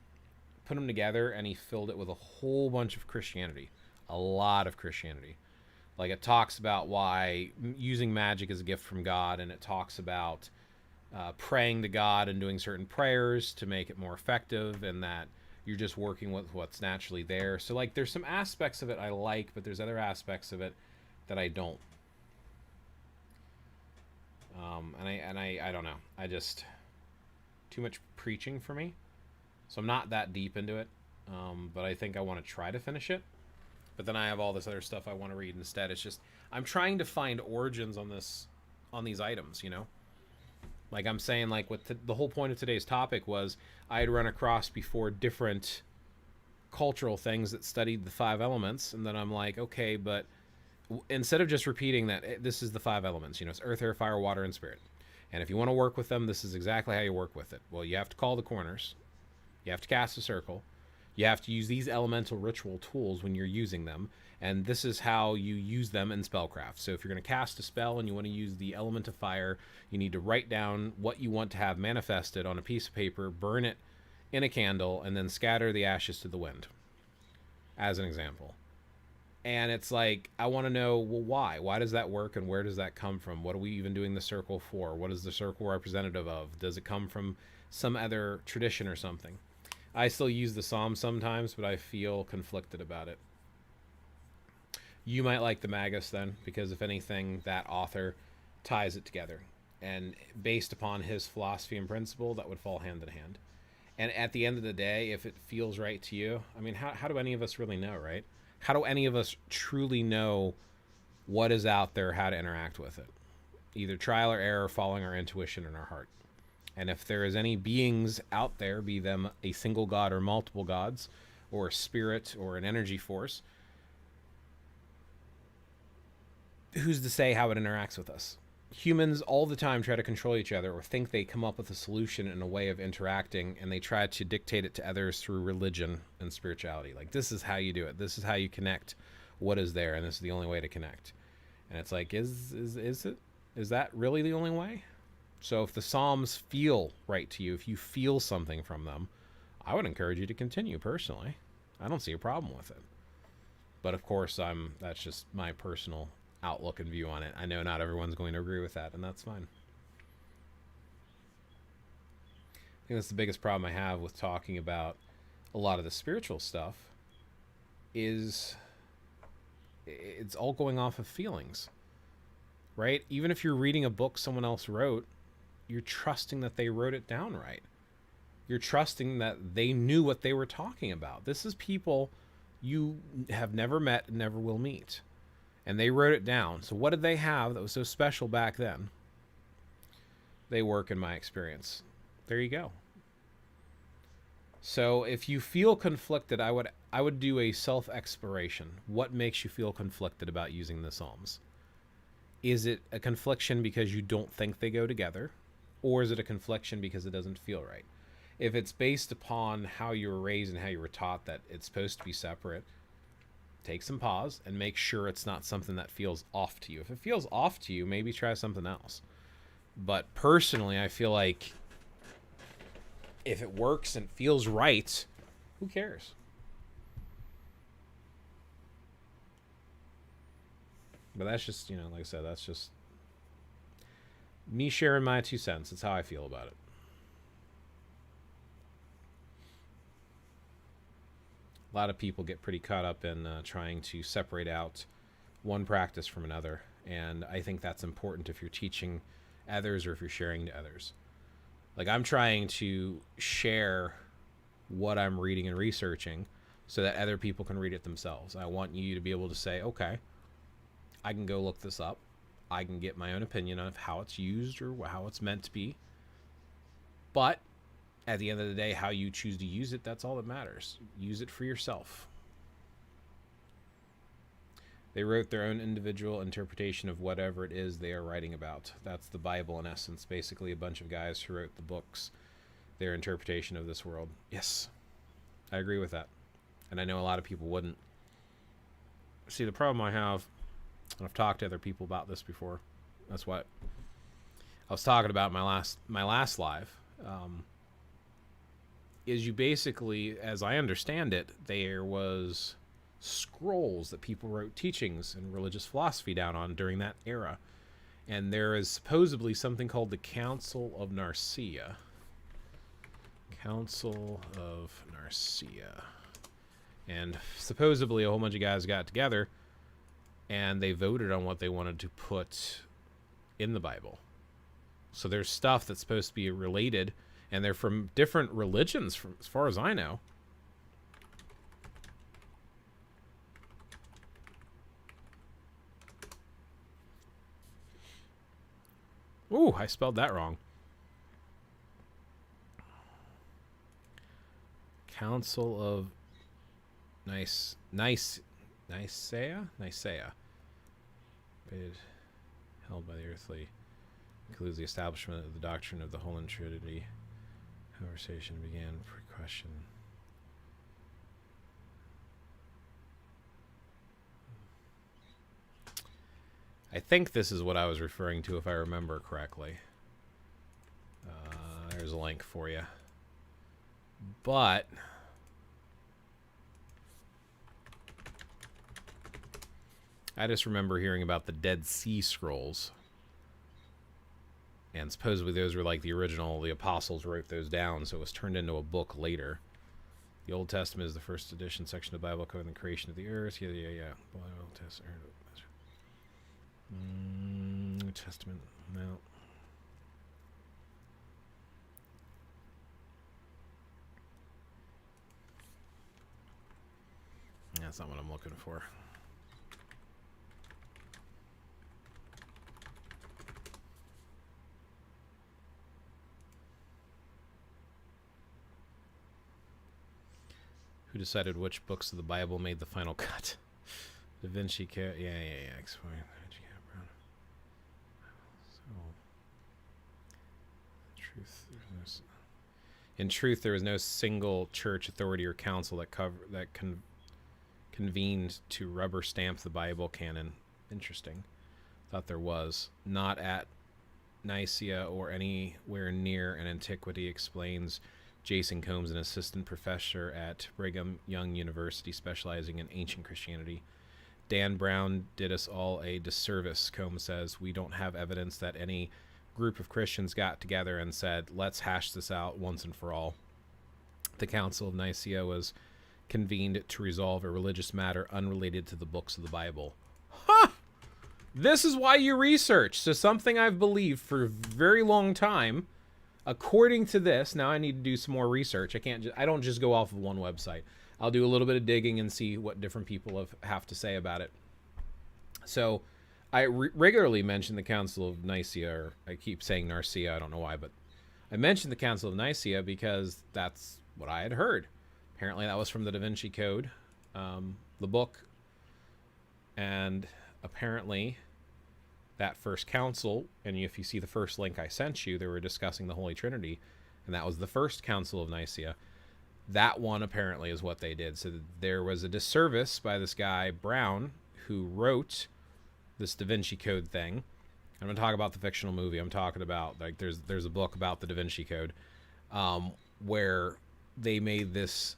put them together, and he filled it with a whole bunch of Christianity. A lot of Christianity. Like, it talks about why using magic is a gift from God, and it talks about praying to God and doing certain prayers to make it more effective, and that you're just working with what's naturally there. So, like, there's some aspects of it I like, but there's other aspects of it that I don't. And I don't know. I just... Too much preaching for me. So I'm not that deep into it. But I think I want to try to finish it. But then I have all this other stuff I want to read instead. It's just... I'm trying to find origins on these items, you know? Like I'm saying, like, the whole point of today's topic was I had run across before different cultural things that studied the 5 elements, and then I'm like, okay, but instead of just repeating that this is the 5 elements, it's earth, air, fire, water, and spirit, and if you want to work with them, this is exactly how you work with it. Well, you have to call the corners, you have to cast a circle, you have to use these elemental ritual tools when you're using them, and this is how you use them in spellcraft. So if you're going to cast a spell and you want to use the element of fire, you need to write down what you want to have manifested on a piece of paper, burn it in a candle, and then scatter the ashes to the wind, as an example. And it's like, I want to know, well, why? Why does that work, and where does that come from? What are we even doing the circle for? What is the circle representative of? Does it come from some other tradition or something? I still use the Psalms sometimes, but I feel conflicted about it. You might like the Magus then, because if anything, that author ties it together. And based upon his philosophy and principle, that would fall hand in hand. And at the end of the day, if it feels right to you, I mean, how do any of us really know, right? How do any of us truly know what is out there, how to interact with it? Either trial or error, following our intuition and our heart. And if there is any beings out there, be them a single god or multiple gods, or a spirit or an energy force, who's to say how it interacts with us? Humans all the time try to control each other, or think they come up with a solution in a way of interacting, and they try to dictate it to others through religion and spirituality. Like, this is how you do it. This is how you connect what is there, and this is the only way to connect. And it's like, is it? Is that really the only way? So if the Psalms feel right to you, if you feel something from them, I would encourage you to continue personally. I don't see a problem with it. But of course, that's just my personal outlook and view on it. I know not everyone's going to agree with that, and that's fine. I think that's the biggest problem I have with talking about a lot of the spiritual stuff, is it's all going off of feelings, right? Even if you're reading a book someone else wrote, you're trusting that they wrote it down right. You're trusting that they knew what they were talking about. This is people you have never met and never will meet. And they wrote it down. So what did they have that was so special back then? They work, in my experience. There you go. So if you feel conflicted, I would do a self-exploration. What makes you feel conflicted about using the Psalms? Is it a confliction because you don't think they go together? Or is it a confliction because it doesn't feel right? If it's based upon how you were raised and how you were taught that it's supposed to be separate, take some pause and make sure it's not something that feels off to you. If it feels off to you, maybe try something else. But personally, I feel like if it works and feels right, who cares? But that's just, like I said, that's just me sharing my 2 cents. It's how I feel about it. A lot of people get pretty caught up in trying to separate out one practice from another. And I think that's important if you're teaching others or if you're sharing to others. Like, I'm trying to share what I'm reading and researching so that other people can read it themselves. I want you to be able to say, okay, I can go look this up. I can get my own opinion of how it's used or how it's meant to be. But at the end of the day, how you choose to use it, that's all that matters. Use it for yourself. They wrote their own individual interpretation of whatever it is they are writing about. That's the Bible in essence. Basically a bunch of guys who wrote the books, their interpretation of this world. Yes, I agree with that. And I know a lot of people wouldn't. See, the problem I have, and I've talked to other people about this before, that's what I was talking about in my last live, is you basically, as I understand it, there was scrolls that people wrote teachings and religious philosophy down on during that era. And there is supposedly something called the Council of Nicaea. Council of Nicaea. And supposedly a whole bunch of guys got together and they voted on what they wanted to put in the Bible. So there's stuff that's supposed to be related, and they're from different religions, as far as I know. Ooh, I spelled that wrong. Council of Nicaea, bid held by the earthly, includes the establishment of the doctrine of the Holy Trinity. Conversation began. Question. I think this is what I was referring to, if I remember correctly. There's a link for you. But I just remember hearing about the Dead Sea Scrolls. And supposedly those were like the original, the apostles wrote those down, so it was turned into a book later. The Old Testament is the first edition section of the Bible covering the creation of the earth. Yeah. Old Testament. New Testament, no. That's not what I'm looking for. Who decided which books of the Bible made the final cut? Da Vinci Code. Yeah. Explain. In truth, there was no single church authority or council that convened to rubber stamp the Bible canon. Interesting. Thought there was. Not at Nicaea or anywhere near in antiquity, explains Jason Combs, an assistant professor at Brigham Young University specializing in ancient Christianity. Dan Brown did us all a disservice, Combs says. We don't have evidence that any group of Christians got together and said, let's hash this out once and for all. The Council of Nicaea was convened to resolve a religious matter unrelated to the books of the Bible. Ha! This is why you research. So something I've believed for a very long time, according to this, now I need to do some more research. I don't just go off of one website. I'll do a little bit of digging and see what different people have to say about it. So I regularly mention the Council of Nicaea, or I keep saying Narcea, I don't know why, but I mentioned the Council of Nicaea because that's what I had heard. Apparently that was from the Da Vinci Code, the book, and apparently that first council, and if you see the first link I sent you, they were discussing the Holy Trinity, and that was the first Council of Nicaea. That one apparently is what they did. So there was a disservice by this guy, Brown, who wrote this Da Vinci Code thing. I'm going to talk about the fictional movie. I'm talking about, like, there's a book about the Da Vinci Code, where they made this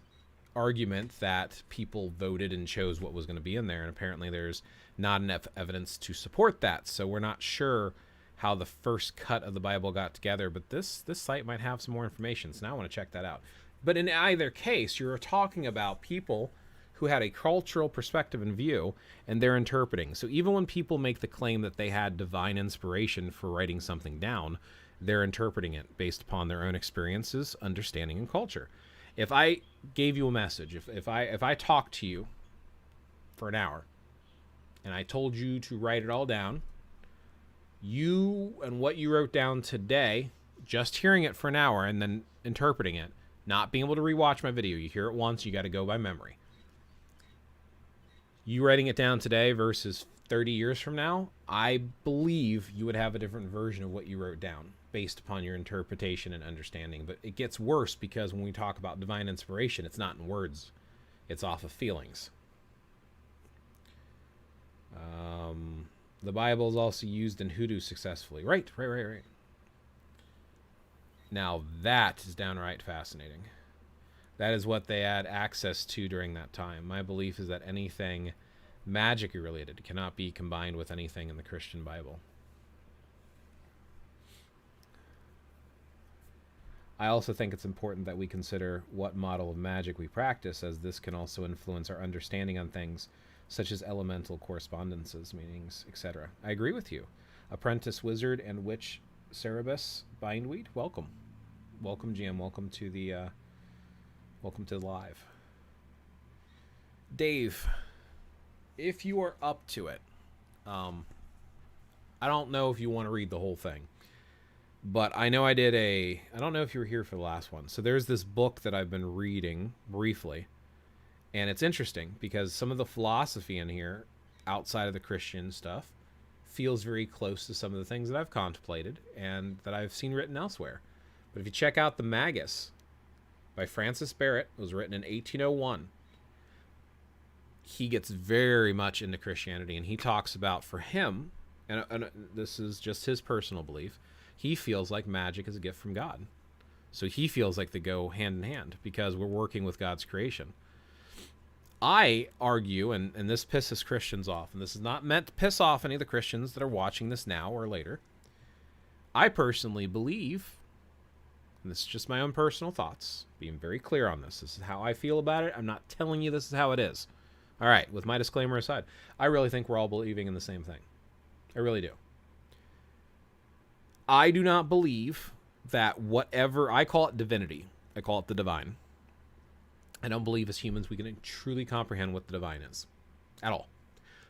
argument that people voted and chose what was going to be in there, and apparently there's not enough evidence to support that. So we're not sure how the first cut of the Bible got together, but this site might have some more information, so now I want to check that out. But in either case, you're talking about people who had a cultural perspective and view, and they're interpreting. So even when people make the claim that they had divine inspiration for writing something down, they're interpreting it based upon their own experiences, understanding, and culture. If I gave you a message, if I talked to you for an hour, and I told you to write it all down, you and what you wrote down today, just hearing it for an hour and then interpreting it, not being able to rewatch my video, you hear it once, you got to go by memory. You writing it down today versus 30 years from now, I believe you would have a different version of what you wrote down based upon your interpretation and understanding. But it gets worse because when we talk about divine inspiration, it's not in words. It's off of feelings. The Bible is also used in hoodoo successfully. Right. Now that is downright fascinating. That is what they had access to during that time. My belief is that anything magic related cannot be combined with anything in the Christian Bible. I also think it's important that we consider what model of magic we practice, as this can also influence our understanding on things such as elemental correspondences, meanings, etc. I agree with you. Apprentice Wizard and Witch Cerebus Bindweed, welcome. Welcome, GM. Welcome to the live. Dave, if you are up to it, I don't know if you want to read the whole thing, but I know I don't know if you were here for the last one. So there's this book that I've been reading briefly, And it's interesting because some of the philosophy in here, outside of the Christian stuff, feels very close to some of the things that I've contemplated and that I've seen written elsewhere. But if you check out the Magus by Francis Barrett, it was written in 1801. He gets very much into Christianity, and he talks about, for him, and this is just his personal belief, he feels like magic is a gift from God. So he feels like they go hand in hand because we're working with God's creation. I argue, and this pisses Christians off, and this is not meant to piss off any of the Christians that are watching this now or later. I personally believe, and this is just my own personal thoughts, being very clear on this. This is how I feel about it. I'm not telling you this is how it is. All right, with my disclaimer aside, I really think we're all believing in the same thing. I really do. I do not believe that whatever, I call it divinity. I call it the divine. I don't believe as humans we can truly comprehend what the divine is at all.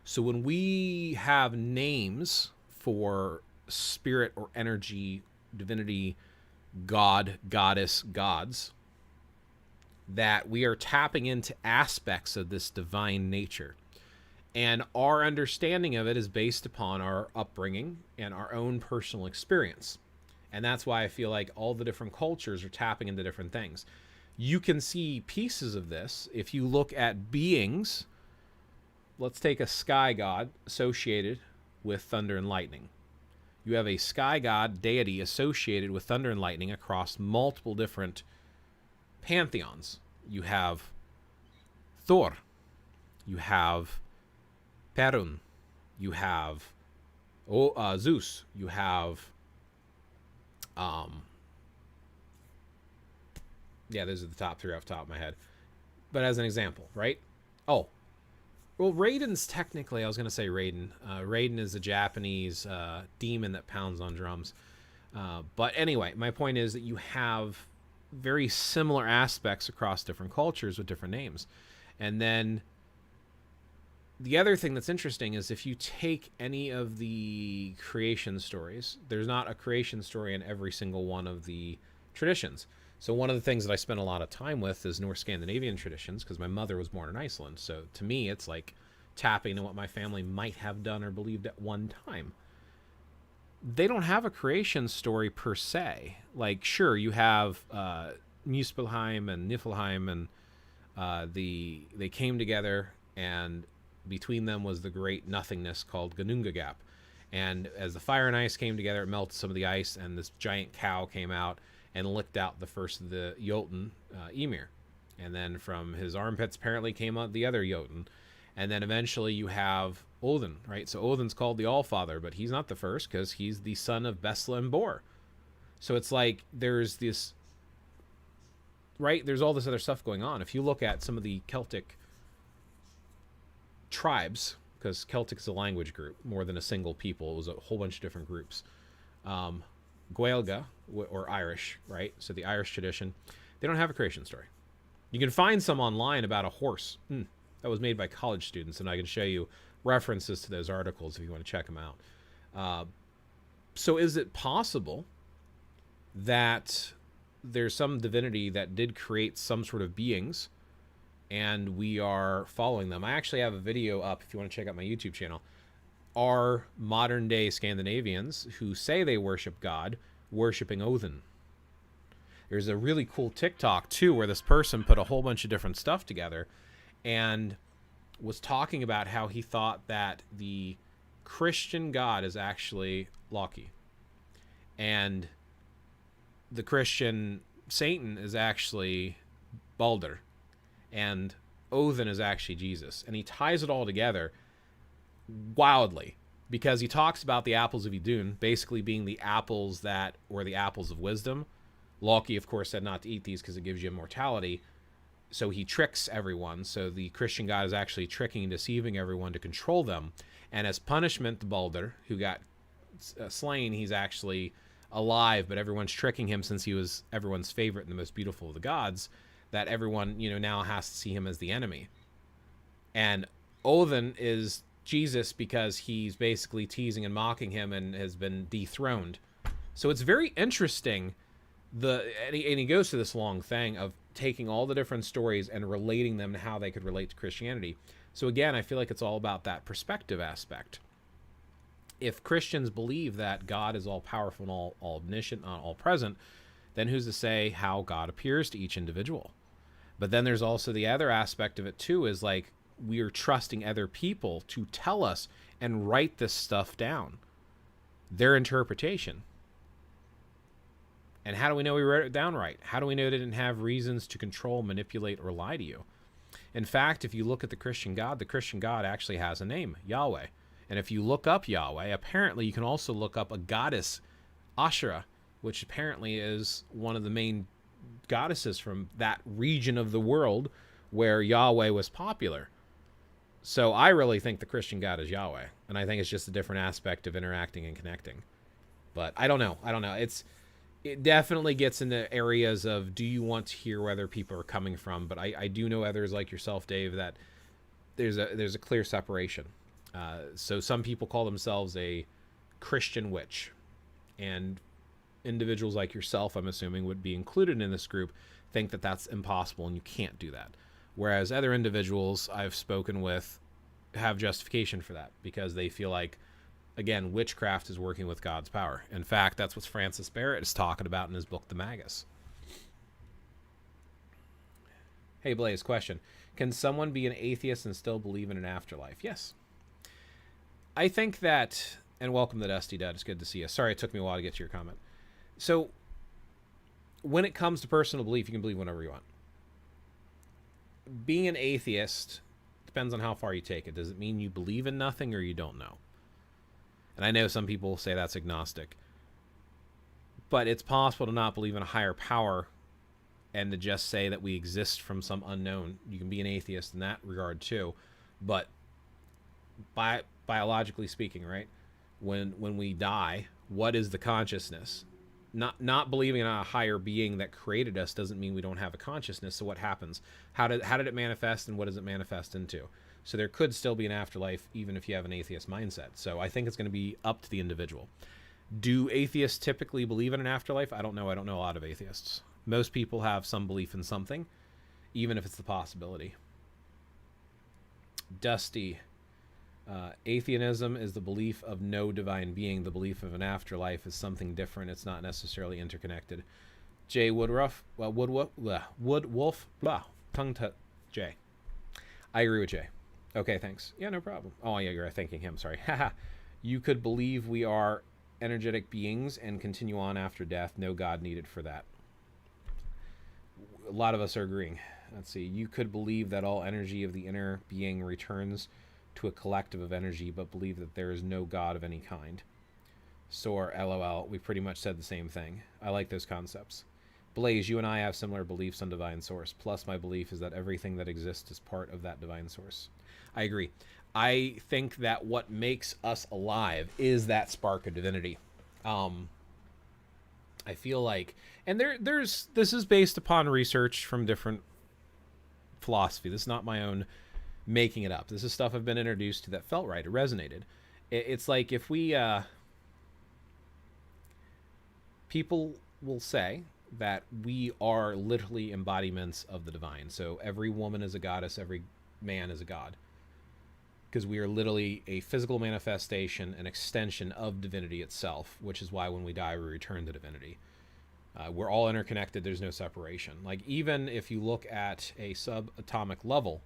So when we have names for spirit or energy, divinity, God, goddess, gods, that we are tapping into aspects of this divine nature. And our understanding of it is based upon our upbringing and our own personal experience. And that's why I feel like all the different cultures are tapping into different things. You can see pieces of this if you look at beings. Let's take a sky god associated with thunder and lightning. You have a sky god deity associated with thunder and lightning across multiple different pantheons. You have Thor, you have Perun, you have Zeus, you have those are the top three off the top of my head. But as an example, right? Oh, well, Raiden's technically, I was going to say Raiden. Raiden is a Japanese demon that pounds on drums. But anyway, my point is that you have very similar aspects across different cultures with different names. And then the other thing that's interesting is if you take any of the creation stories, there's not a creation story in every single one of the traditions. So one of the things that I spend a lot of time with is North Scandinavian traditions, because my mother was born in Iceland. So to me, it's like tapping into what my family might have done or believed at one time. They don't have a creation story per se. Like, sure, you have Muspelheim and Niflheim, and they came together, and between them was the great nothingness called Ginnungagap. And as the fire and ice came together, it melted some of the ice, and this giant cow came out and licked out the first of the Jotun, Ymir. And then from his armpits apparently came out the other Jotun. And then eventually you have Odin, right? So Odin's called the Allfather, but he's not the first because he's the son of Besla and Bor. So it's like there's this, right? There's all this other stuff going on. If you look at some of the Celtic tribes, because Celtic is a language group more than a single people. It was a whole bunch of different groups. Gaelga, or Irish, right? So the Irish tradition, they don't have a creation story. You can find some online about a horse that was made by college students, and I can show you references to those articles if you want to check them out. So is it possible that there's some divinity that did create some sort of beings and we are following them? I actually have a video up if you want to check out my YouTube channel. Are modern day Scandinavians who say they worship God worshiping Odin? There's a really cool TikTok too where this person put a whole bunch of different stuff together and was talking about how he thought that the Christian God is actually Loki and the Christian Satan is actually Balder and Odin is actually Jesus. And he ties it all together wildly because he talks about the apples of Idun basically being the apples that, or the apples of wisdom. Loki, of course, said not to eat these because it gives you immortality. So he tricks everyone. So the Christian God is actually tricking and deceiving everyone to control them. And as punishment to Balder, who got slain, he's actually alive, but everyone's tricking him since he was everyone's favorite and the most beautiful of the gods, that everyone, now has to see him as the enemy. And Odin is Jesus because he's basically teasing and mocking him and has been dethroned. So it's very interesting And he goes to this long thing of taking all the different stories and relating them to how they could relate to Christianity. So again, I feel like it's all about that perspective aspect. If Christians believe that God is all powerful and all omniscient and all present, then who's to say how God appears to each individual? But then there's also the other aspect of it too, is like we are trusting other people to tell us and write this stuff down, their interpretation. And how do we know we wrote it down right? How do we know they didn't have reasons to control, manipulate, or lie to you? In fact, if you look at the Christian God actually has a name, Yahweh. And if you look up Yahweh, apparently you can also look up a goddess, Asherah, which apparently is one of the main goddesses from that region of the world where Yahweh was popular. So I really think the Christian God is Yahweh. And I think it's just a different aspect of interacting and connecting. But I don't know. It definitely gets into areas of, do you want to hear where other people are coming from? But I do know others like yourself, Dave, that there's a clear separation. So some people call themselves a Christian witch, and individuals like yourself, I'm assuming, would be included in this group, think that that's impossible and you can't do that. Whereas other individuals I've spoken with have justification for that because they feel like, again, witchcraft is working with God's power. In fact, that's what Francis Barrett is talking about in his book, The Magus. Hey, Blaze, question. Can someone be an atheist and still believe in an afterlife? Yes. I think that, and welcome to Dusty Dud. It's good to see you. Sorry it took me a while to get to your comment. So, when it comes to personal belief, you can believe whatever you want. Being an atheist depends on how far you take it. Does it mean you believe in nothing or you don't know? And I know some people say that's agnostic. But it's possible to not believe in a higher power and to just say that we exist from some unknown. You can be an atheist in that regard too. But biologically speaking, right? When we die, what is the consciousness? Not believing in a higher being that created us doesn't mean we don't have a consciousness. So what happens? How did it manifest, and what does it manifest into? So there could still be an afterlife even if you have an atheist mindset. So I think it's going to be up to the individual. Do atheists typically believe in an afterlife? I don't know. I don't know a lot of atheists. Most people have some belief in something, even if it's the possibility. Dusty. Atheism is the belief of no divine being. The belief of an afterlife is something different. It's not necessarily interconnected. Jay Woodruff, Woodwolf, tongue to Jay. I agree with Jay. Okay, thanks. Yeah, no problem. Oh, yeah, you're thanking him. Sorry. Haha. You could believe we are energetic beings and continue on after death. No God needed for that. A lot of us are agreeing. Let's see. You could believe that all energy of the inner being returns to a collective of energy, but believe that there is no God of any kind. Sore, LOL. We pretty much said the same thing. I like those concepts. Blaze, you and I have similar beliefs on divine source. Plus, my belief is that everything that exists is part of that divine source. I agree. I think that what makes us alive is that spark of divinity. I feel like, and this is based upon research from different philosophy. This is not my own making it up. This is stuff I've been introduced to that felt right. It resonated. It's like if we people will say that we are literally embodiments of the divine. So every woman is a goddess, every man is a god, because we are literally a physical manifestation, an extension of divinity itself, which is why when we die we return to divinity. We're all interconnected. There's no separation. Like, even if you look at a subatomic level,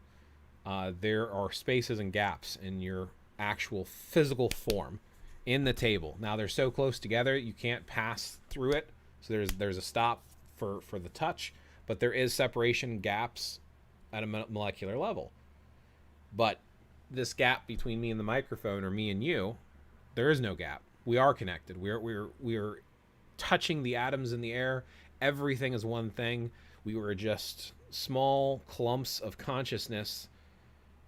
there are spaces and gaps in your actual physical form in the table. Now they're so close together you can't pass through it, so there's a stop for the touch, but there is separation gaps at a molecular level. But this gap between me and the microphone, or me and you, there is no gap. We are connected. We are touching the atoms in the air. Everything is one thing. We were just small clumps of consciousness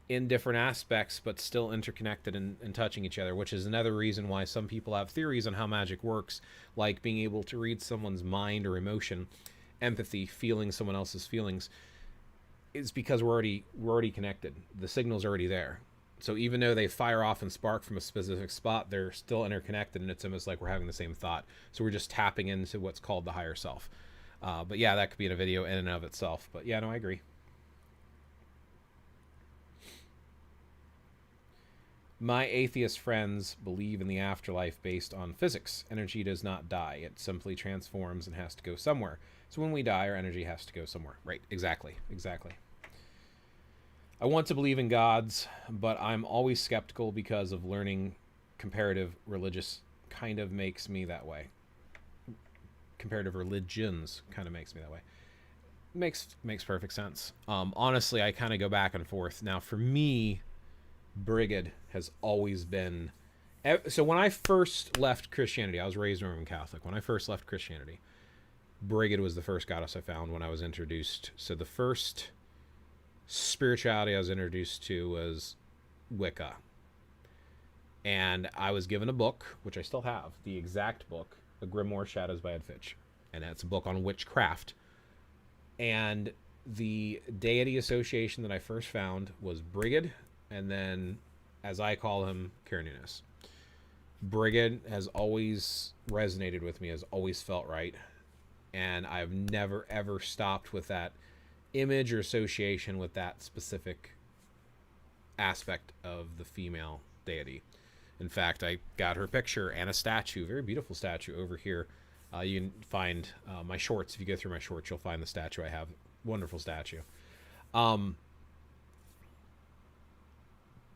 in different aspects, but still interconnected and touching each other, which is another reason why some people have theories on how magic works, like being able to read someone's mind or emotion, empathy, feeling someone else's feelings, is because we're already connected. The signal's already there. So even though they fire off and spark from a specific spot, they're still interconnected, and it's almost like we're having the same thought. So we're just tapping into what's called the higher self. But yeah, that could be in a video in and of itself. But yeah, no, I agree. My atheist friends believe in the afterlife based on physics. Energy does not die. It simply transforms and has to go somewhere. So when we die, our energy has to go somewhere. Right, exactly, exactly. I want to believe in gods, but I'm always skeptical because of learning comparative religious kind of makes me that way. Comparative religions kind of makes me that way. Makes perfect sense. Honestly, I kind of go back and forth. Now, for me, Brigid has always been... So when I first left Christianity, I was raised Roman Catholic. When I first left Christianity, Brigid was the first goddess I found when I was introduced. So the first spirituality I was introduced to was Wicca. And I was given a book, which I still have, the exact book, The Grimoire Shadows by Ed Fitch. And that's a book on witchcraft. And the deity association that I first found was Brigid, and then, as I call him, Cernunnos. Brigid has always resonated with me, has always felt right. And I've never, ever stopped with that image or association with that specific aspect of the female deity. In fact, I got her picture and a statue, very beautiful statue over here. You can find my shorts. If you go through my shorts, you'll find the statue I have. Wonderful statue.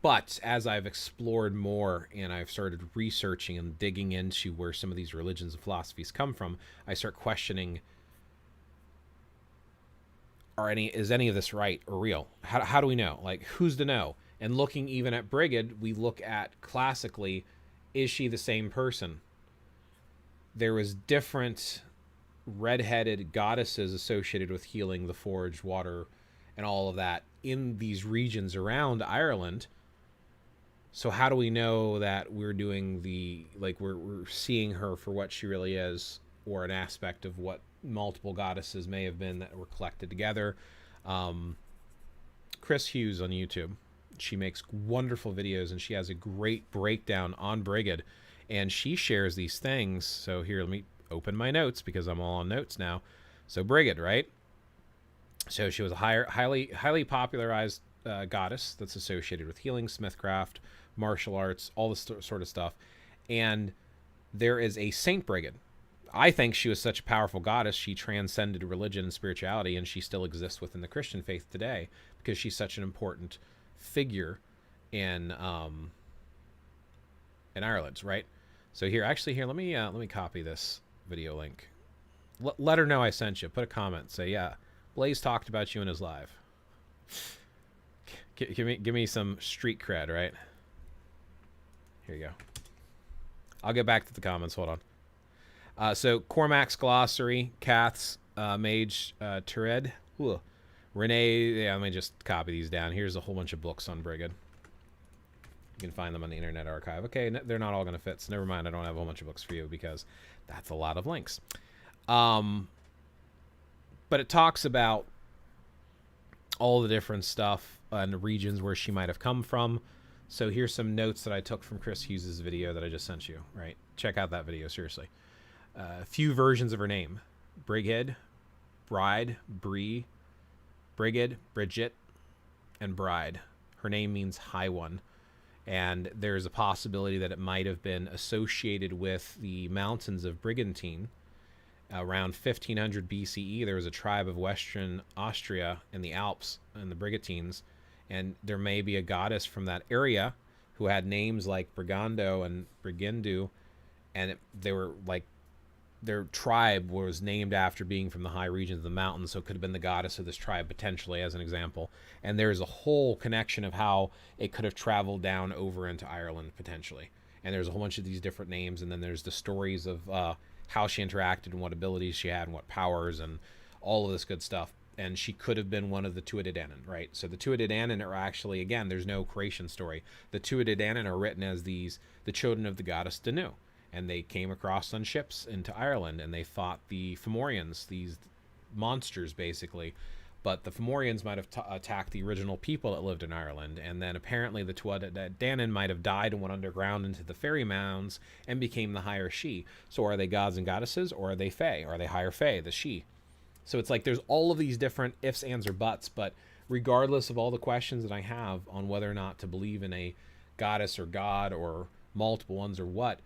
But as I've explored more and I've started researching and digging into where some of these religions and philosophies come from, I start questioning, is any of this right or real? How do we know? Like, who's to know? And looking even at Brigid, we look at classically, is she the same person? There was different red-headed goddesses associated with healing, the forge, water, and all of that in these regions around Ireland. So how do we know that we're doing we're seeing her for what she really is, or an aspect of what multiple goddesses may have been that were collected together? Chris Hughes on YouTube, she makes wonderful videos, and she has a great breakdown on Brigid, and she shares these things. So here, let me open my notes because I'm all on notes now. So Brigid, right? So she was a highly popularized goddess that's associated with healing, smithcraft, martial arts, all this sort of stuff. And there is a Saint Brigid. I think she was such a powerful goddess, she transcended religion and spirituality, and she still exists within the Christian faith today because she's such an important figure in Ireland, right? So here, let me copy this video link. Let her know I sent you. Put a comment. Say, yeah, Blaze talked about you in his live. Give me some street cred, right? Here you go. I'll get back to the comments. Hold on. So Cormac's Glossary, Kath's Mage Tured, Renee. Yeah, let me just copy these down. Here's a whole bunch of books on Brigid. You can find them on the Internet Archive. Okay, they're not all going to fit, so never mind. I don't have a whole bunch of books for you because that's a lot of links. But it talks about all the different stuff and the regions where she might have come from. So here's some notes that I took from Chris Hughes' video that I just sent you, right? Check out that video, seriously. A few versions of her name. Brigid, Bride, Bree, Brigid, Bridget, and Bride. Her name means High One. And there's a possibility that it might have been associated with the mountains of Brigantine. Around 1500 BCE, there was a tribe of Western Austria in the Alps, in the Brigantines, and there may be a goddess from that area who had names like Brigando and Brigindu, and they were like, their tribe was named after being from the high regions of the mountains, so it could have been the goddess of this tribe potentially, as an example. And there's a whole connection of how it could have traveled down over into Ireland potentially. And there's a whole bunch of these different names, and then there's the stories of how she interacted and what abilities she had and what powers and all of this good stuff. And she could have been one of the Tuatha Dé Danann, right? So the Tuatha Dé Danann are actually, again, there's no creation story. The Tuatha Dé Danann are written as the children of the goddess Danu. And they came across on ships into Ireland, and they fought the Fomorians, these monsters, basically. but the Fomorians might have attacked the original people that lived in Ireland, and then apparently the Tuatha Dé Danann might have died and went underground into the fairy mounds and became the higher She. So are they gods and goddesses, or are they fae? Are they higher fae, the She? So it's like there's all of these different ifs, ands, or buts, but regardless of all the questions that I have on whether or not to believe in a goddess or god or multiple ones or what,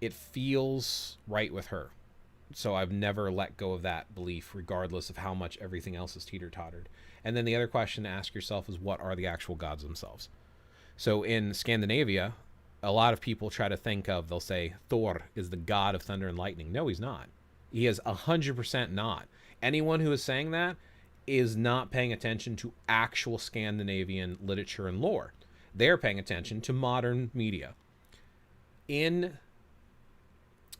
it feels right with her. So I've never let go of that belief, regardless of how much everything else is teeter-tottered. And then the other question to ask yourself is, what are the actual gods themselves? So in Scandinavia, a lot of people try to think of, they'll say, Thor is the god of thunder and lightning. No, he's not. He is 100% not. Anyone who is saying that is not paying attention to actual Scandinavian literature and lore. They're paying attention to modern media. In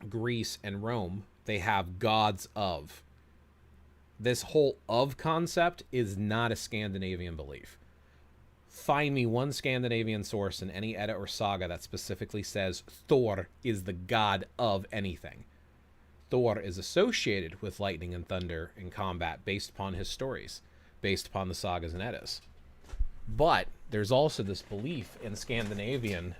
Greece and Rome, they have gods of. This whole of concept is not a Scandinavian belief. Find me one Scandinavian source in any Edda or saga that specifically says Thor is the god of anything. Thor is associated with lightning and thunder in combat based upon his stories, based upon the sagas and Eddas. But there's also this belief in Scandinavian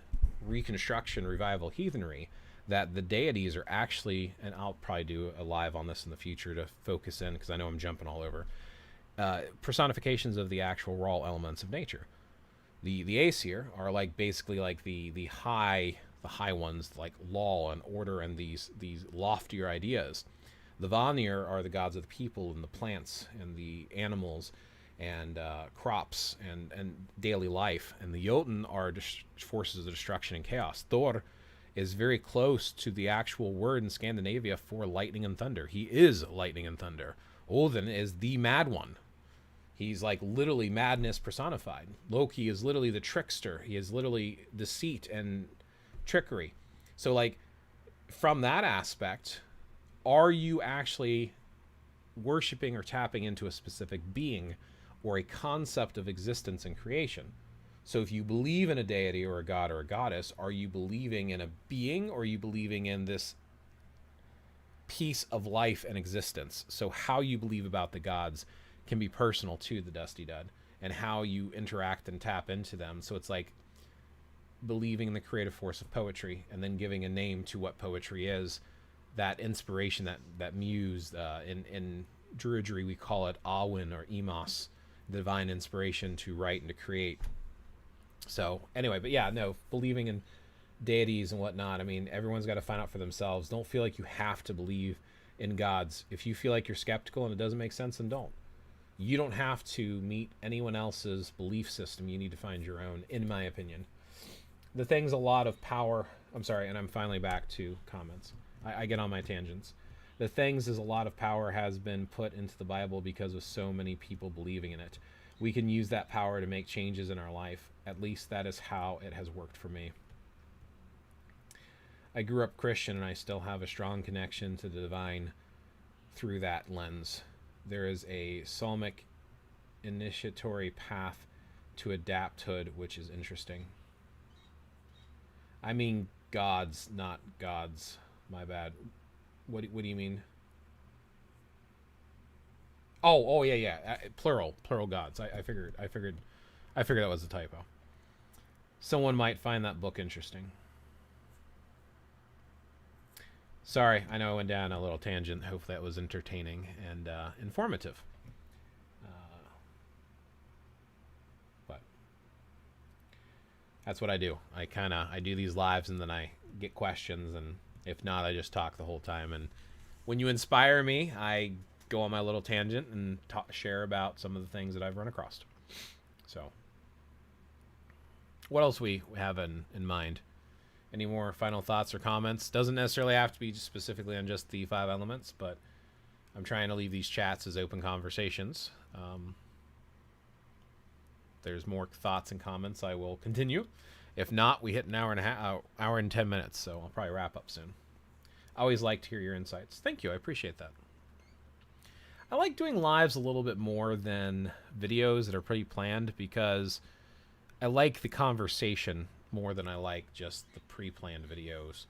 reconstruction, revival, heathenry, that the deities are actually, and I'll probably do a live on this in the future to focus in, because I know I'm jumping all over, personifications of the actual raw elements of nature. The Aesir are like basically like the high ones, like law and order and these loftier ideas. The Vanir are the gods of the people and the plants and the animals and crops and daily life. And the Jotun are forces of destruction and chaos. Thor is very close to the actual word in Scandinavia for lightning and thunder. He is lightning and thunder. Odin is the mad one. He's like literally madness personified. Loki is literally the trickster. He is literally deceit and trickery. So like from that aspect, are you actually worshiping or tapping into a specific being or a concept of existence and creation? So if you believe in a deity or a god or a goddess, are you believing in a being, or are you believing in this piece of life and existence? So how you believe about the gods can be personal to the Dusty Dud, and how you interact and tap into them. So it's like believing in the creative force of poetry and then giving a name to what poetry is, that inspiration, that muse. In Druidry we call it Awin or Emos, the divine inspiration to write and to create. So anyway, but yeah, no, believing in deities and whatnot, I mean, everyone's got to find out for themselves. Don't feel like you have to believe in gods. If you feel like you're skeptical and it doesn't make sense, then don't. You don't have to meet anyone else's belief system. You need to find your own, in my opinion. The thing's a lot of power. I'm sorry, and I'm finally back to comments. I get on my tangents. The things is a lot of power has been put into the Bible because of so many people believing in it. We can use that power to make changes in our life. At least that is how it has worked for me. I grew up Christian, and I still have a strong connection to the divine through that lens. There is a psalmic initiatory path to adapthood, which is interesting. I mean gods, not gods. My bad. What do you mean? Oh yeah. Plural gods. I figured that was a typo. Someone might find that book interesting. Sorry, I know I went down a little tangent. Hopefully that was entertaining and informative. But that's what I do. I do these lives, and then I get questions, and if not, I just talk the whole time. And when you inspire me, I go on my little tangent and share about some of the things that I've run across. So what else we have in mind? Any more final thoughts or comments? Doesn't necessarily have to be specifically on just the 5 elements, but I'm trying to leave these chats as open conversations. There's more thoughts and comments, I will continue. If not, we hit an hour and 10 minutes, so I'll probably wrap up soon. I always like to hear your insights. Thank you, I appreciate that. I like doing lives a little bit more than videos that are pretty planned, because I like the conversation more than I like just the pre-planned videos.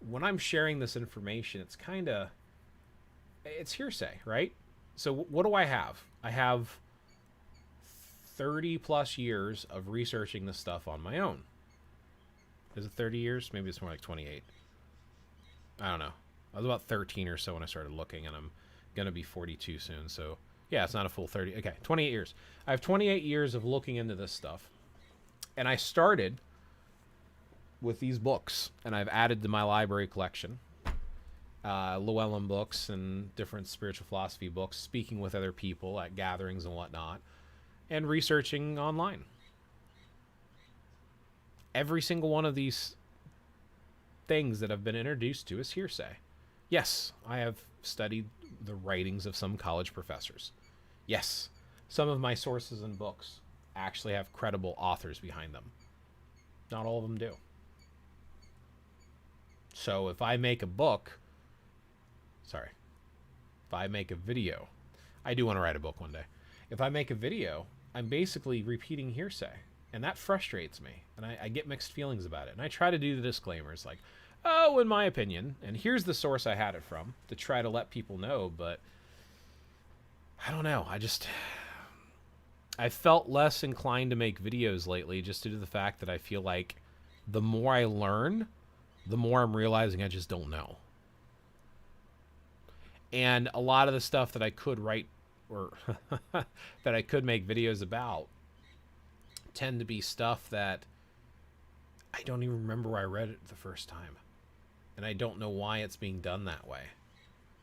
When I'm sharing this information, it's hearsay, right? So what do I have? I have 30 plus years of researching this stuff on my own. Is it 30 years? Maybe it's more like 28. I don't know. I was about 13 or so when I started looking, and I'm going to be 42 soon. So, yeah, it's not a full 30. Okay, 28 years. I have 28 years of looking into this stuff. And I started with these books, and I've added to my library collection. Llewellyn books and different spiritual philosophy books, speaking with other people at gatherings and whatnot, and researching online. Every single one of these things that I've been introduced to is hearsay. Yes, I have studied the writings of some college professors. Yes, some of my sources and books actually have credible authors behind them. Not all of them do. So if I make a video, I do want to write a book one day. If I make a video, I'm basically repeating hearsay. And that frustrates me. And I get mixed feelings about it. And I try to do the disclaimers like, oh, in my opinion, and here's the source I had it from, to try to let people know. But I don't know. I felt less inclined to make videos lately just due to the fact that I feel like the more I learn, the more I'm realizing I just don't know. And a lot of the stuff that I could write or that I could make videos about tend to be stuff that I don't even remember where I read it the first time. And I don't know why it's being done that way.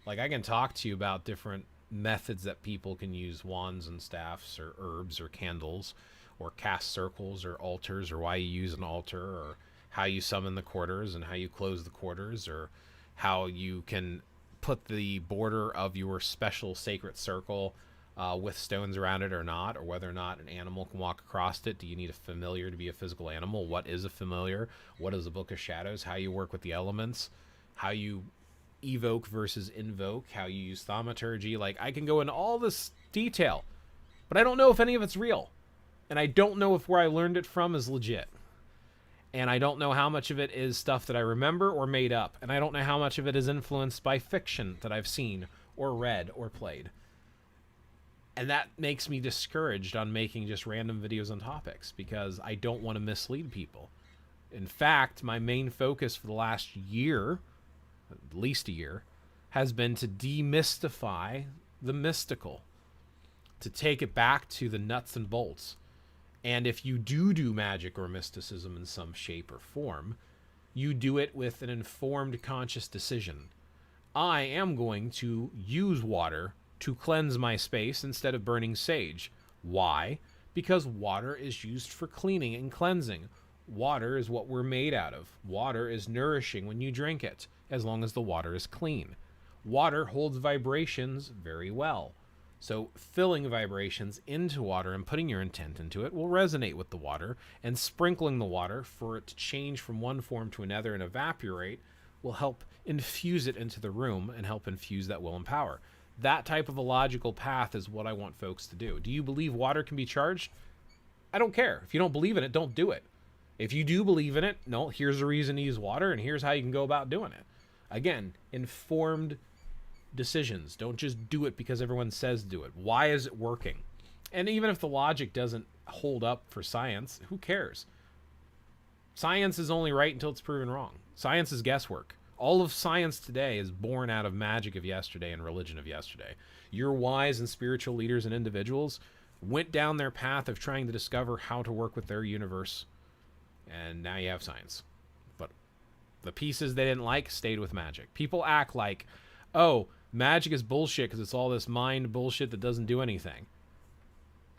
Like, I can talk to you about different methods that people can use wands and staffs or herbs or candles or cast circles or altars, or why you use an altar, or how you summon the quarters and how you close the quarters, or how you can put the border of your special sacred circle with stones around it or not, or whether or not an animal can walk across it. Do you need a familiar to be a physical animal? What is a familiar? What is a book of shadows? How you work with the elements? How you evoke versus invoke? How you use thaumaturgy? Like, I can go into all this detail, but I don't know if any of it's real. And I don't know if where I learned it from is legit. And I don't know how much of it is stuff that I remember or made up. And I don't know how much of it is influenced by fiction that I've seen or read or played. And that makes me discouraged on making just random videos on topics, because I don't want to mislead people. In fact, my main focus for the last year, at least a year, has been to demystify the mystical, to take it back to the nuts and bolts. And if you do magic or mysticism in some shape or form, you do it with an informed, conscious decision. I am going to use water to cleanse my space instead of burning sage. Why? Because water is used for cleaning and cleansing. Water is what we're made out of. Water is nourishing when you drink it, as long as the water is clean. Water holds vibrations very well. So filling vibrations into water and putting your intent into it will resonate with the water, and sprinkling the water for it to change from one form to another and evaporate will help infuse it into the room and help infuse that will and power. That type of a logical path is what I want folks to do. Do you believe water can be charged? I don't care. If you don't believe in it, don't do it. If you do believe in it, no, here's the reason to use water, and here's how you can go about doing it. Again, informed decisions. Don't just do it because everyone says do it. Why is it working? And even if the logic doesn't hold up for science, who cares? Science is only right until it's proven wrong. Science is guesswork. All of science today is born out of magic of yesterday and religion of yesterday. Your wise and spiritual leaders and individuals went down their path of trying to discover how to work with their universe, and now you have science. But the pieces they didn't like stayed with magic. People act like, oh, magic is bullshit because it's all this mind bullshit that doesn't do anything.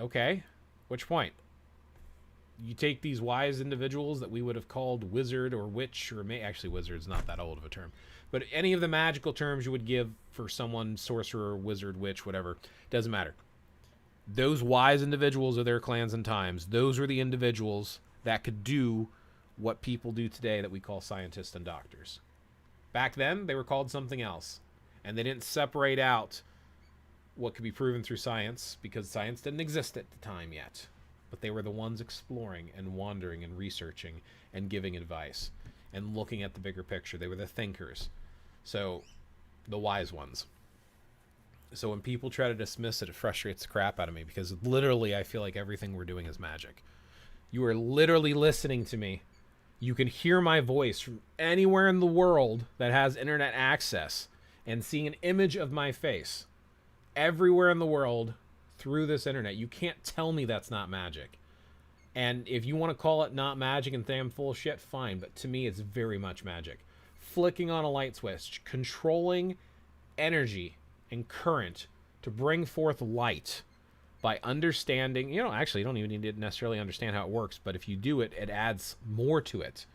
Okay, which point? You take these wise individuals that we would have called wizard or witch, or actually wizard's not that old of a term, but any of the magical terms you would give for someone, sorcerer, wizard, witch, whatever, doesn't matter. Those wise individuals of their clans and times, those were the individuals that could do what people do today that we call scientists and doctors. Back then, they were called something else, and they didn't separate out what could be proven through science, because science didn't exist at the time yet. But they were the ones exploring and wandering and researching and giving advice and looking at the bigger picture. They were the thinkers. So, the wise ones. So when people try to dismiss it, it frustrates the crap out of me because literally I feel like everything we're doing is magic. You are literally listening to me. You can hear my voice from anywhere in the world that has internet access and seeing an image of my face everywhere in the world through this internet. You can't tell me that's not magic. And if you want to call it not magic and think I'm full of shit, fine. But to me, it's very much magic. Flicking on a light switch, controlling energy and current to bring forth light by understanding, actually, you don't even need to necessarily understand how it works, but if you do it, it adds more to it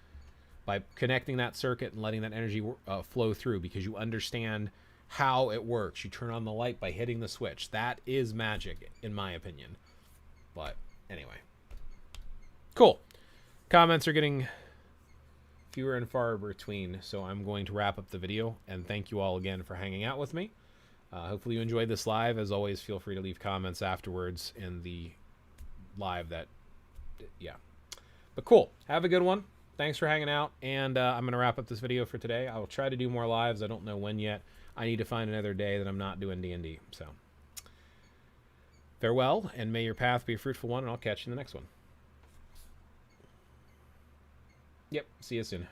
by connecting that circuit and letting that energy flow through because you understand how it works. You turn on the light by hitting the switch. That is magic, in my opinion. But anyway. Cool. Comments are getting fewer and far between, so I'm going to wrap up the video, and thank you all again for hanging out with me. Hopefully you enjoyed this live. As always, feel free to leave comments afterwards in the live yeah. But cool. Have a good one. Thanks for hanging out, and I'm going to wrap up this video for today. I will try to do more lives. I don't know when yet. I need to find another day that I'm not doing D&D. So, farewell, and may your path be a fruitful one, and I'll catch you in the next one. Yep, see you soon.